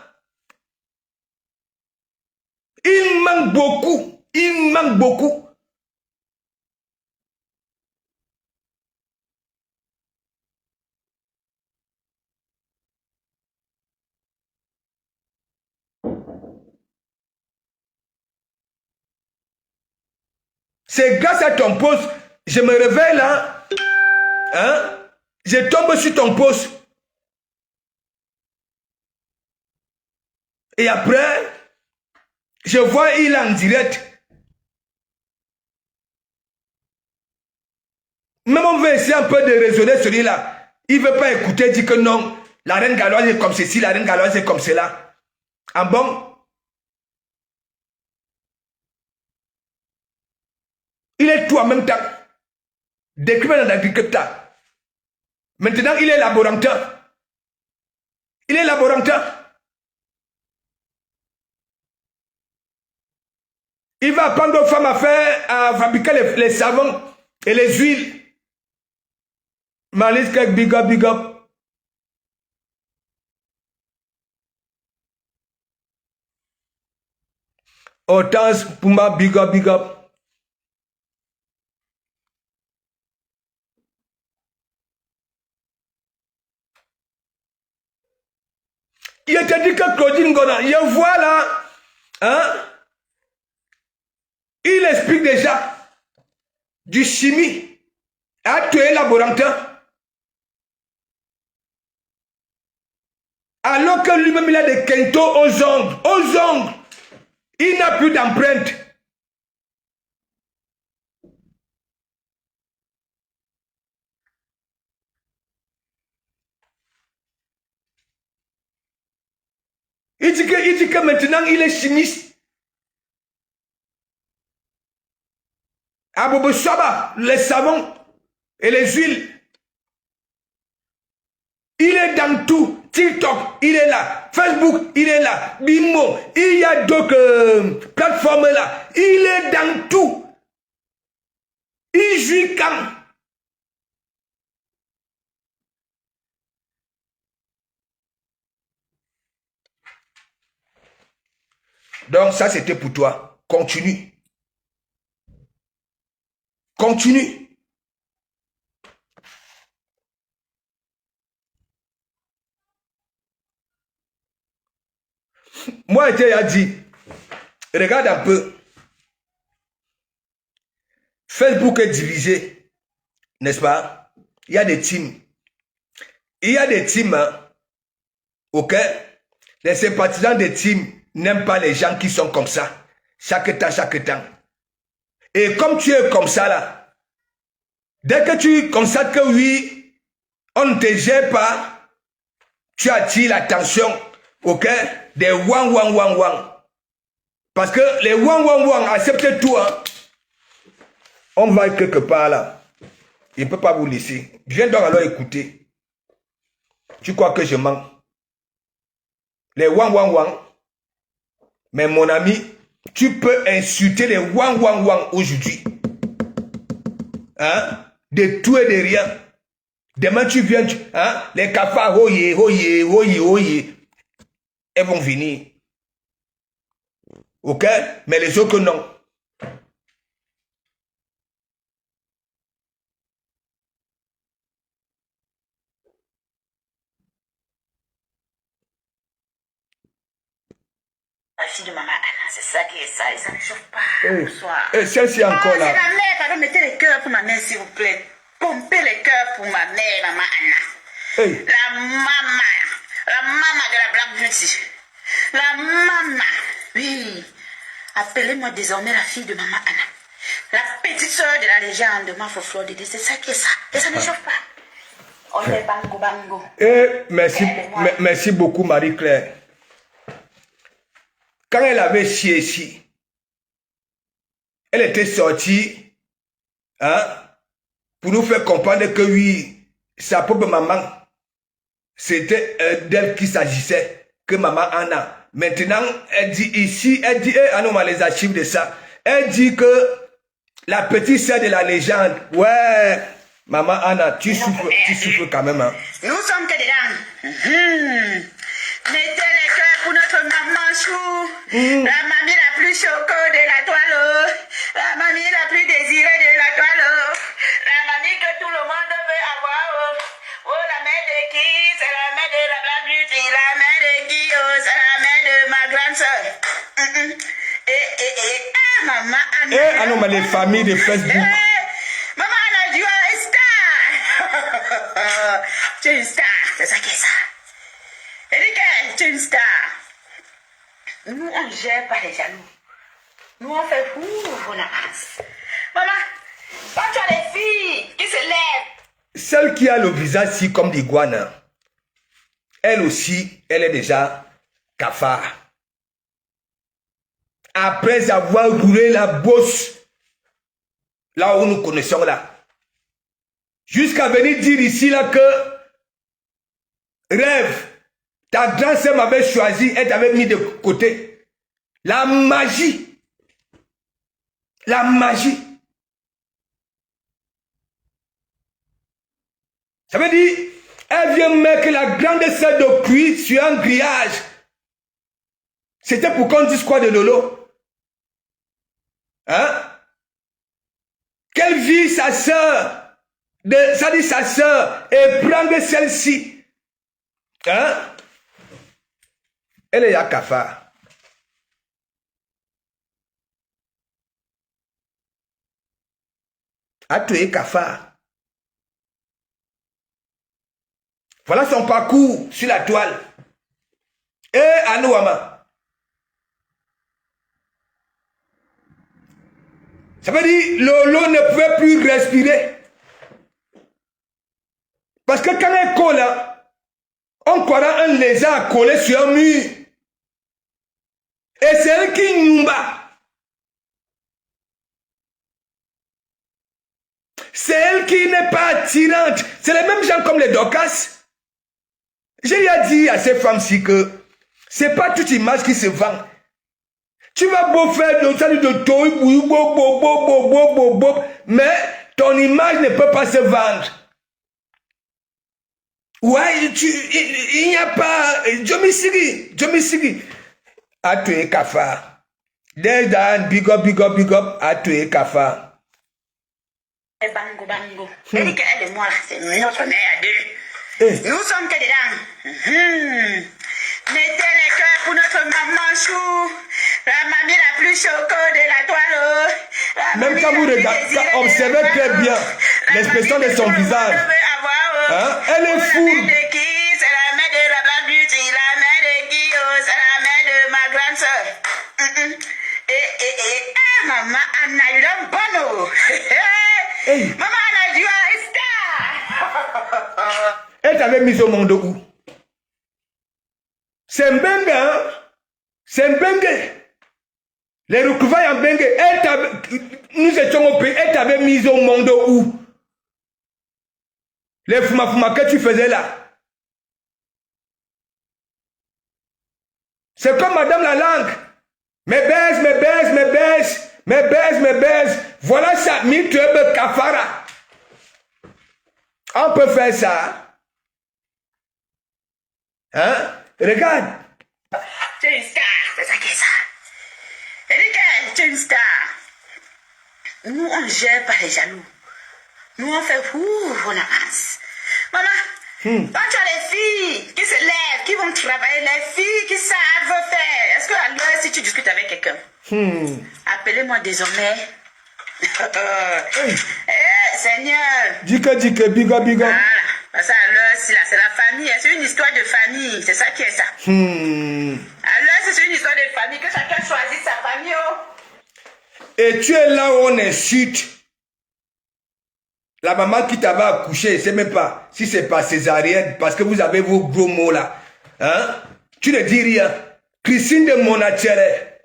S1: Il manque beaucoup. Il manque beaucoup. C'est grâce à ton poste. Je me réveille là. Hein? Je tombe sur ton poste. Et après, je vois il est en direct. Même on veut essayer un peu de raisonner celui-là. Il ne veut pas écouter, il dit que non. La reine galloise est comme ceci, la reine galloise est comme cela. Ah bon? Il est tout en même temps. Décrivant dans l'agriculteur. Maintenant, il est laborantin. Il est laborantin. Il va apprendre aux femmes à fabriquer les savons et les huiles. Malice, big up, big up. Hortense, Puma, big up, big up. Il te dit que Claudine Gona, je vois là, hein, il explique déjà du chimie à tuer laborantin. Alors que lui-même, il a des quintos aux ongles. Aux ongles. Il n'a plus d'empreinte. Il dit que maintenant, il est chimiste. Abobo Saba, les savons et les huiles. Il est dans tout. TikTok, il est là. Facebook, il est là. Bimbo, il y a d'autres plateformes là. Il est dans tout. Il joue quand. Donc ça c'était pour toi. Continue. Continue. Moi, je t'ai dit, regarde un peu. Facebook est divisé, n'est-ce pas? Il y a des teams. Il y a des teams, hein, ok? Les sympathisants des teams n'aiment pas les gens qui sont comme ça. Chaque temps. Et comme tu es comme ça, là, dès que tu constates que oui, on ne te gère pas, tu attires l'attention, ok? Des wang. Parce que les wang acceptent tout, hein. On va quelque part là. Il ne peut pas vous laisser. Je viens donc alors écouter. Tu crois que je mens? Les wang. Mais mon ami, tu peux insulter les wang aujourd'hui. Hein? De tout et de rien. Demain tu viens, hein? Les cafards, oye. Elles vont venir. Ok? Mais les autres non.
S2: La fille de maman Anna, c'est ça qui est ça, et ça ne chauffe pas. Bonsoir.
S1: Et celle-ci encore là.
S2: C'est la mère, pardon, mettez les cœurs pour ma mère, s'il vous plaît. Pompez les cœurs pour ma mère, maman Anna.
S1: Hey.
S2: La maman de la Black Beauty. La maman, oui. Appelez-moi désormais la fille de maman Anna. La petite soeur de la légende, ma Floride, c'est ça qui est ça. Et ça ne chauffe pas. On est bango.
S1: Et merci beaucoup Marie-Claire. Quand elle avait chié ici, elle était sortie, hein, pour nous faire comprendre que oui, sa propre maman, c'était d'elle qu'il s'agissait, que maman Anna. Maintenant, elle dit ici, elle dit, on a les archives de ça, elle dit que la petite sœur de la légende, ouais, maman Anna, tu souffres quand même. Hein.
S2: Nous sommes que dedans. Mettez les cœurs pour notre maman Chou, la mamie la plus choco de la toile, la mamie la plus désirée de la toile, la mamie que tout le monde veut avoir. Oh, la mère de qui? C'est la mère de la Black Beauty, la mère de qui? Oh, c'est la mère de ma grande soeur. Maman Anna.
S1: Ah non, mais les familles de Facebook.
S2: Maman Anna, tu es une star. Tu es une star, c'est ça qui est ça. Eric, tu es une star. Nous, on ne gère pas les jaloux. Nous, on fait on avance. Maman, quand tu as les filles qui se lèvent.
S1: Celle qui a le visage si comme l'iguane, elle aussi, elle est déjà cafard. Après avoir roulé la bosse, là où nous connaissons là, jusqu'à venir dire ici là que rêve, ta grande sœur m'avait choisi, elle t'avait mis de côté. La magie. La magie. Ça veut dire, elle vient mettre la grande sœur de cuir sur un grillage. C'était pour qu'on dise quoi de Lolo? Hein? Qu'elle vit sa sœur, ça dit sa sœur, et prendre celle-ci. Hein? Elle est à cafard. A tué cafard. Voilà son parcours sur la toile. Et Anouama. Ça veut dire Lolo ne pouvait plus respirer. Parce que quand elle colle, on croira un lézard collé sur un mur. Et c'est elle qui nous bat. C'est elle qui n'est pas attirante. C'est les mêmes gens comme les Dorcas. J'ai déjà dit à ces femmes-ci que c'est pas toute image qui se vend. Tu vas beau faire de salut de toi, mais ton image ne peut pas se vendre. Ouais, il n'y a pas. Jomisigi. A tué Kafa. There's that big up, a tué Kafa.
S2: Bango. Elle dit qu'elle et moi, c'est notre mère à deux. Nous sommes que dedans. Mettez les cœurs pour notre maman Chou, la mamie la plus choco de la toile.
S1: Même quand vous observez très bien l'expression de son visage, hein, elle est fou.
S2: C'est la mère de la Black Beauty, la mère de Guillaume, c'est la mère de ma grande soeur. Maman Anna, you don't bono. Maman Anna, you are a star.
S1: Elle t'avait mis au monde où? C'est Mbengue, hein? C'est Mbengue. Les retrouvailles en Mbengue, nous étions au pays, elle t'avait mis au monde où? Les fuma que tu faisais là. C'est comme Madame la langue. Me baise. Voilà ça, Mitweb Kafara. On peut faire ça. Hein? Regarde.
S2: Tu es une star, c'est ça qui est ça. Regarde, tu es une star. Nous, on ne gère pas les jaloux. Nous, on fait on avance. Maman, quand tu as les filles qui se lèvent, qui vont travailler, les filles qui savent faire, est-ce que à l'heure, si tu discutes avec quelqu'un, appelez-moi désormais. Seigneur.
S1: Dika, biga.
S2: Voilà. Parce à l'heure, c'est la famille. C'est une histoire de famille. C'est ça qui est ça. À l'heure, c'est une histoire de famille. Que chacun choisisse sa famille.
S1: Et tu es là où on insulte. La maman qui t'avait accouché, je ne sais même pas si c'est pas césarienne, parce que vous avez vos gros mots là. Hein? Tu ne dis rien. Christine de Monachere.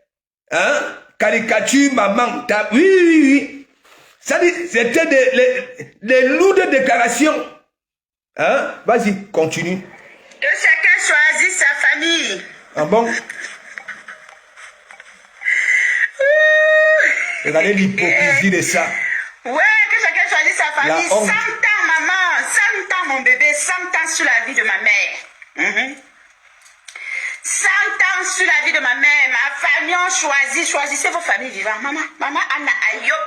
S1: Hein? Caricature, maman. Oui. Ça dit, c'était des lourdes déclarations. Hein? Vas-y, continue.
S2: Que chacun choisisse sa famille.
S1: Ah bon? Regardez l'hypocrisie de ça.
S2: Ouais, que chacun choisisse sa famille. 100 ans, maman. 100 ans, mon bébé. 100 ans sur la vie de ma mère. 100 ans sur la vie de ma mère. Ma famille, on choisit. Choisissez vos familles vivantes. Maman Anna Ayop.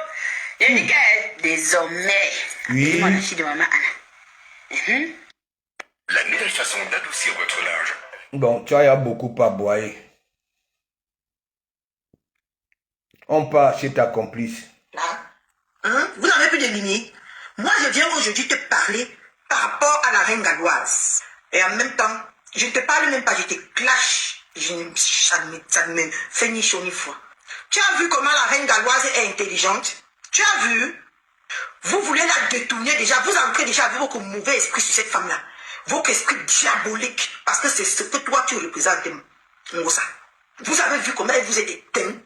S2: Il dit que désormais,
S1: oui.
S2: Mon fille de maman Anna.
S3: La nouvelle façon d'adoucir votre linge.
S1: Bon, tu as beaucoup à boire. On part chez ta complice.
S4: Vous n'avez plus de lignée. Moi, je viens aujourd'hui te parler par rapport à la reine galloise. Et en même temps, je ne te parle même pas, je te clash. Ça ne me fait ni chaud ni froid. Tu as vu comment la reine galloise est intelligente? Tu as vu? Vous voulez la détourner déjà. Vous entrez déjà avec votre mauvais esprit sur cette femme-là. Votre esprit diabolique. Parce que c'est ce que toi, tu représentes. Vous avez vu comment elle vous est éteinte.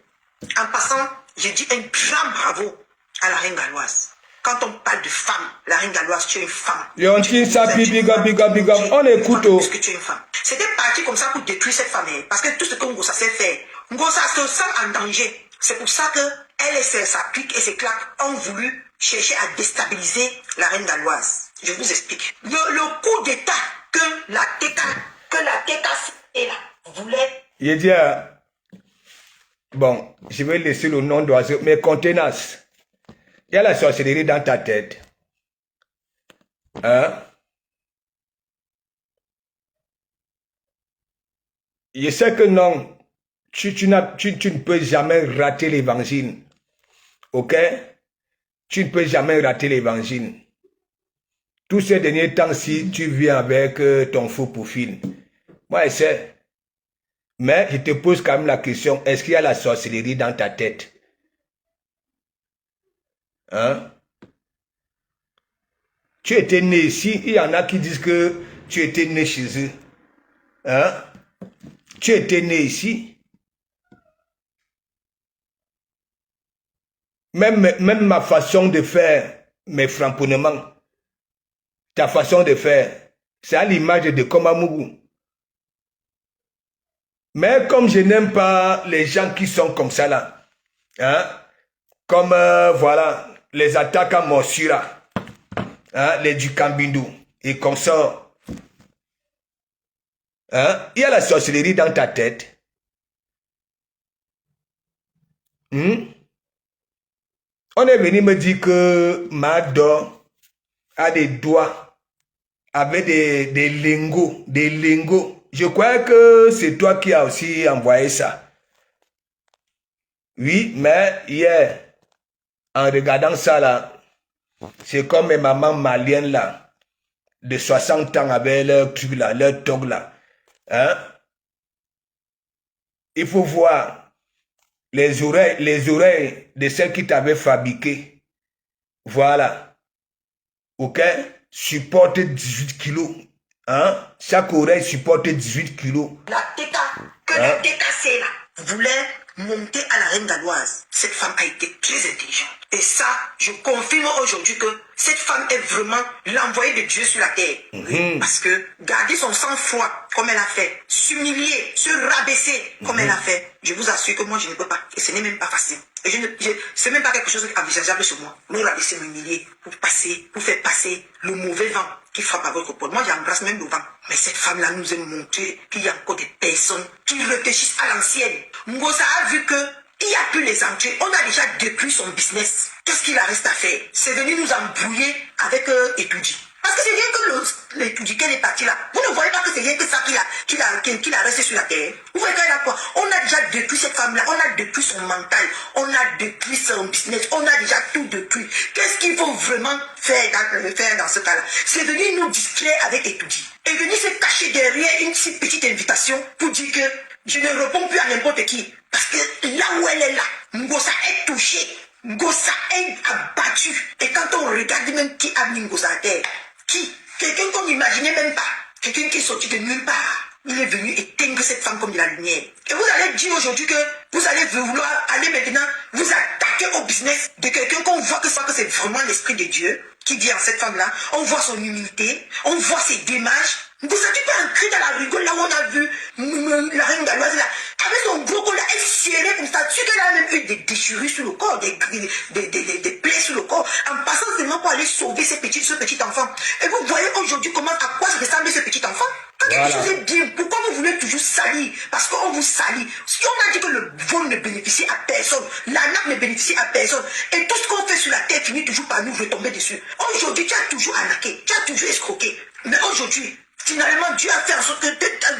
S4: En passant, je dis un grand bravo à la reine galloise. Quand on parle de femme, la reine galloise, tu es une femme.
S1: Big up. On écoute.
S4: Parce que tu es une femme. C'était parti comme ça pour détruire cette femme. Parce que tout ce que Ngosa sait faire, Ngosa se sent en danger. C'est pour ça que elle et sa clique et ses claques ont voulu chercher à déstabiliser la reine galloise. Je vous explique. Le coup d'état que la Teka voulait.
S1: Il dit, bon, je vais laisser le nom d'oiseau, mais contenance. Il y a la sorcellerie dans ta tête. Hein? Je sais que non, tu ne peux jamais rater l'évangile. Ok? Tu ne peux jamais rater l'évangile. Tous ces derniers temps-ci, tu viens avec ton faux profil. Moi, je sais. Mais je te pose quand même la question, est-ce qu'il y a la sorcellerie dans ta tête? Hein? Tu étais né ici, il y en a qui disent que tu étais né chez eux. Hein? Tu étais né ici. Même ma façon de faire, mes framponnements, ta façon de faire, c'est à l'image de Komamougou. Mais comme je n'aime pas les gens qui sont comme ça là, hein, comme voilà, les attaques à Morsura, hein, les Dukambindu et consorts, hein, il y a la sorcellerie dans ta tête. On est venu me dire que Mado a des doigts avec des lingots, Je crois que c'est toi qui as aussi envoyé ça. Oui, mais hier, en regardant ça là, c'est comme mes mamans maliennes là, de 60 ans avec leur truc là, leur tog là. Hein? Il faut voir les oreilles de celles qui t'avaient fabriqué. Voilà. Ok? Supporte 18 kilos. Hein? Chaque oreille supporte 18 kilos.
S4: La teta, que la teta c'est là, voulait monter à la reine galloise. Cette femme a été très intelligente. Et ça, je confirme aujourd'hui que cette femme est vraiment l'envoyée de Dieu sur la terre. Parce que garder son sang-froid comme elle a fait, s'humilier, se rabaisser comme elle a fait, je vous assure que moi je ne peux pas. Et ce n'est même pas facile. Et c'est même pas quelque chose d'envisageable sur moi. Me rabaisser, m'humilier, pour faire passer le mauvais vent qui frappe à votre porte. Moi j'embrasse même le vent. Mais cette femme-là nous a montré qu'il y a encore des personnes qui réfléchissent à l'ancienne. Ngosa a vu que il n'y a plus les entrées. On a déjà détruit son business. Qu'est-ce qu'il reste à faire? C'est venu nous embrouiller avec Etoudi. Parce que c'est rien que l'Etoudi qu'elle est partie là. Vous ne voyez pas que c'est rien que ça qu'il a resté sur la terre. Vous voyez qu'elle a quoi? On a déjà détruit cette femme-là. On a détruit son mental. On a détruit son business. On a déjà tout détruit. Qu'est-ce qu'il faut vraiment faire dans ce cas-là? C'est venu nous distraire avec Etoudi. Et venir se cacher derrière une si petite invitation pour dire que je ne réponds plus à n'importe qui. Parce que là où elle est là, Ngosa est touchée. Ngosa est abattu. Et quand on regarde même qui a mis Ngosa à terre, qui? Quelqu'un qu'on n'imaginait même pas. Quelqu'un qui est sorti de nulle part. Il est venu éteindre cette femme comme de la lumière. Et vous allez dire aujourd'hui que vous allez vouloir aller maintenant vous attaquer au business de quelqu'un qu'on voit que c'est vraiment l'esprit de Dieu qui dit en cette femme-là. On voit son humilité, on voit ses démarches. Vous savez pas un cri dans la rigole là où on a vu la reine galloise là, avec son gros col là, elle serrait comme ça, tu qu'elle a même eu des déchirures sur le corps, des plaies sur le corps, en passant seulement pour aller sauver ce petit enfant. Et vous voyez aujourd'hui à quoi se ressemble ce petit enfant? Quand quelque chose est bien, pourquoi vous voulez toujours salir? Parce qu'on vous salit. Si on a dit que le vol ne bénéficie à personne, l'arnaque ne bénéficie à personne, et tout ce qu'on fait sur la terre finit toujours par nous retomber dessus. Aujourd'hui, tu as toujours arnaqué, tu as toujours escroqué. Mais aujourd'hui, finalement, Dieu a fait en sorte que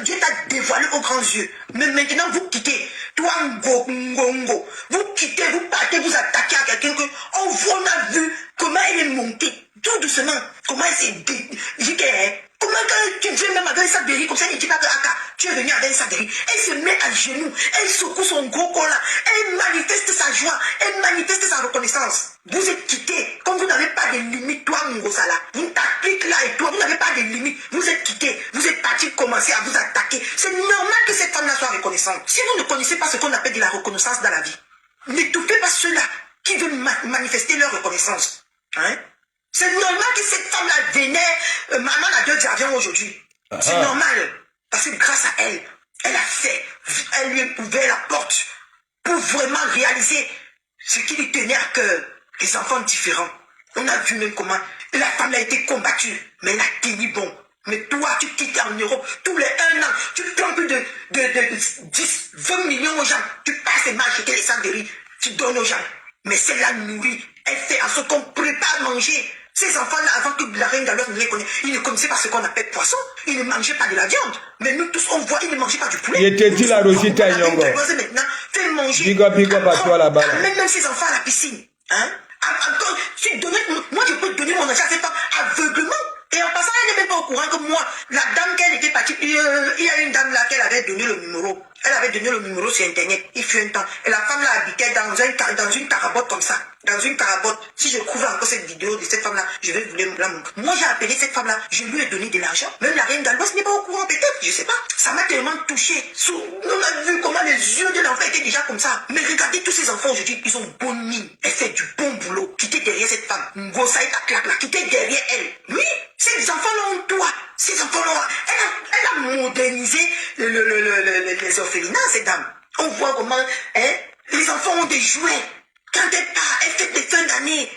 S4: Dieu t'a dévoilé aux grands yeux. Mais maintenant, vous quittez. Toi, Ngongo. Vous quittez, vous partez, vous attaquez à quelqu'un que on a vu comment elle est montée. Tout doucement. Comment elle s'est dit. Comment quand tu viens même avec un sac de riz comme ça, il ne dit pas que tu es venu avec un sac de riz. Elle se met à genoux, elle secoue son gros corps là, elle manifeste sa joie, elle manifeste sa reconnaissance. Vous êtes quittés, comme vous n'avez pas de limite, toi Ngosala, vous t'appliquez là et toi, vous n'avez pas de limite, vous êtes quittés, vous êtes partis commencer à vous attaquer. C'est normal que cette femme-là soit reconnaissante. Si vous ne connaissez pas ce qu'on appelle de la reconnaissance dans la vie, n'étouffez pas ceux-là qui veulent manifester leur reconnaissance. Hein? C'est normal que cette femme-là vénère maman à 2 avions aujourd'hui. C'est normal. Parce que grâce à elle, elle a fait, elle lui a ouvert la porte pour vraiment réaliser ce qui lui tenait à cœur. Les enfants différents. On a vu même comment la femme a été combattue, mais elle a tenu bon. Mais toi, tu quittes en Europe tous les 1 an, tu prends plus de 10, 20 millions aux gens. Tu passes et marches les sacs de riz, tu donnes aux gens. Mais celle-là nourrit, elle fait en sorte qu'on prépare à manger. Ces enfants-là, avant que la reine galloise ne les connaisse, ils ne connaissaient pas ce qu'on appelle poisson. Ils ne mangeaient pas de la viande. Mais nous tous, on voit, ils ne mangeaient pas du poulet.
S1: Il était dit la Rosita Nyongo.
S4: Maintenant, fait manger.
S1: Big up à toi là-bas.
S4: Même ces enfants à la piscine. Hein? Moi, je peux donner mon argent à cette femme aveuglement. Et en passant, elle n'est même pas au courant que moi, la dame qu'elle était partie, il y a une dame là qu'elle avait donné le numéro. Elle avait donné le numéro sur internet, il fut un temps. Et la femme là habitait dans une carabotte comme ça. Dans une carabotte. Si je trouve encore cette vidéo de cette femme-là, je vais vous la montrer. Moi, j'ai appelé cette femme-là, je lui ai donné de l'argent. Même la reine galloise n'est pas au courant, peut-être, je sais pas. Ça m'a tellement touché. On a vu comment les yeux de l'enfant étaient déjà comme ça. Mais regardez tous ces enfants aujourd'hui, ils ont bonne mine. Elle fait du bon boulot. Quittez derrière cette femme. Gossaï ta claque là, qui était derrière elle. Oui, ces enfants-là ont toi. Ces enfants-là, elle a modernisé les orphelinats, ces dames. On voit comment, hein, les enfants ont des jouets. Quand elle part, elle fait des fins d'année.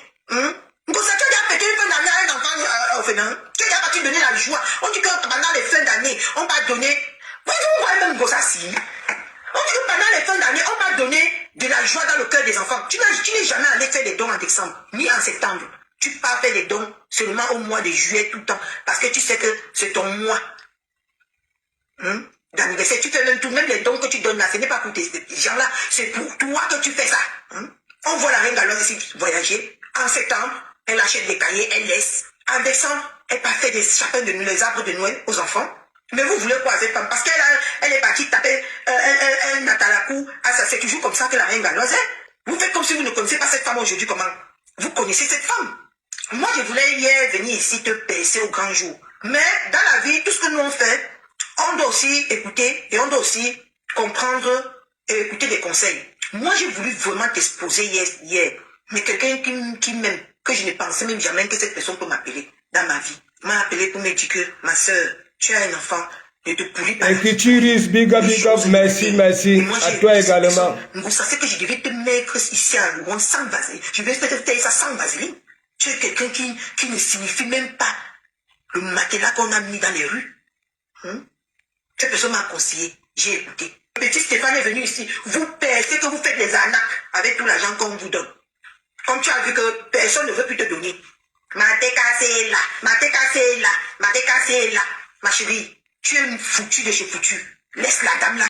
S4: Gossa, tu as déjà fêté une fin d'année à un enfant orphelin. Tu as déjà parti donner la joie. On dit que pendant les fins d'année, on va donner. Oui, vous voyez même Gossa si. On dit que pendant les fins d'année, on va donner de la joie dans le cœur des enfants. Tu n'es jamais allé faire des dons en décembre, ni en septembre. Tu pars faire des dons seulement au mois de juillet tout le temps. Parce que tu sais que c'est ton mois d'anniversaire. Tu fais même tout, même les dons que tu donnes là, ce n'est pas pour tes gens-là, c'est pour toi que tu fais ça. On voit la reine Galoise ici voyager. En septembre, elle achète des cahiers, elle laisse. En décembre, elle part faire des chapins de les arbres de Noël aux enfants. Mais vous voulez quoi cette femme? Parce qu'elle est partie taper un Natalakou. Ah, ça c'est toujours comme ça que la reine Galoise est. Vous faites comme si vous ne connaissez pas cette femme aujourd'hui. Comment? Vous connaissez cette femme. Moi, je voulais hier venir ici te percer au grand jour. Mais dans la vie, tout ce que nous on fait, on doit aussi écouter et on doit aussi comprendre et écouter des conseils. Moi, j'ai voulu vraiment t'exposer hier. Mais quelqu'un qui m'aime, que je ne pensais même jamais que cette personne peut m'appeler dans ma vie, m'a appelé pour me dire que ma soeur, tu as un enfant, ne te pourris pas.
S1: Écrituris, big up, merci, à toi également.
S4: Ça c'est que je devais te mettre ici à Louan sans vaseline. Je vais te faire ça sans vaseline. Tu es quelqu'un qui ne signifie même pas le matelas qu'on a mis dans les rues. Cette personne m'a conseillé, j'ai écouté. Petit Stéphane est venu ici, vous pensez que vous faites des arnaques avec tout l'argent qu'on vous donne. Comme tu as vu que personne ne veut plus te donner. Mateka c'est là, Mateka c'est là, Mateka c'est là. Ma chérie, tu es foutu de chez foutu. Laisse la dame là.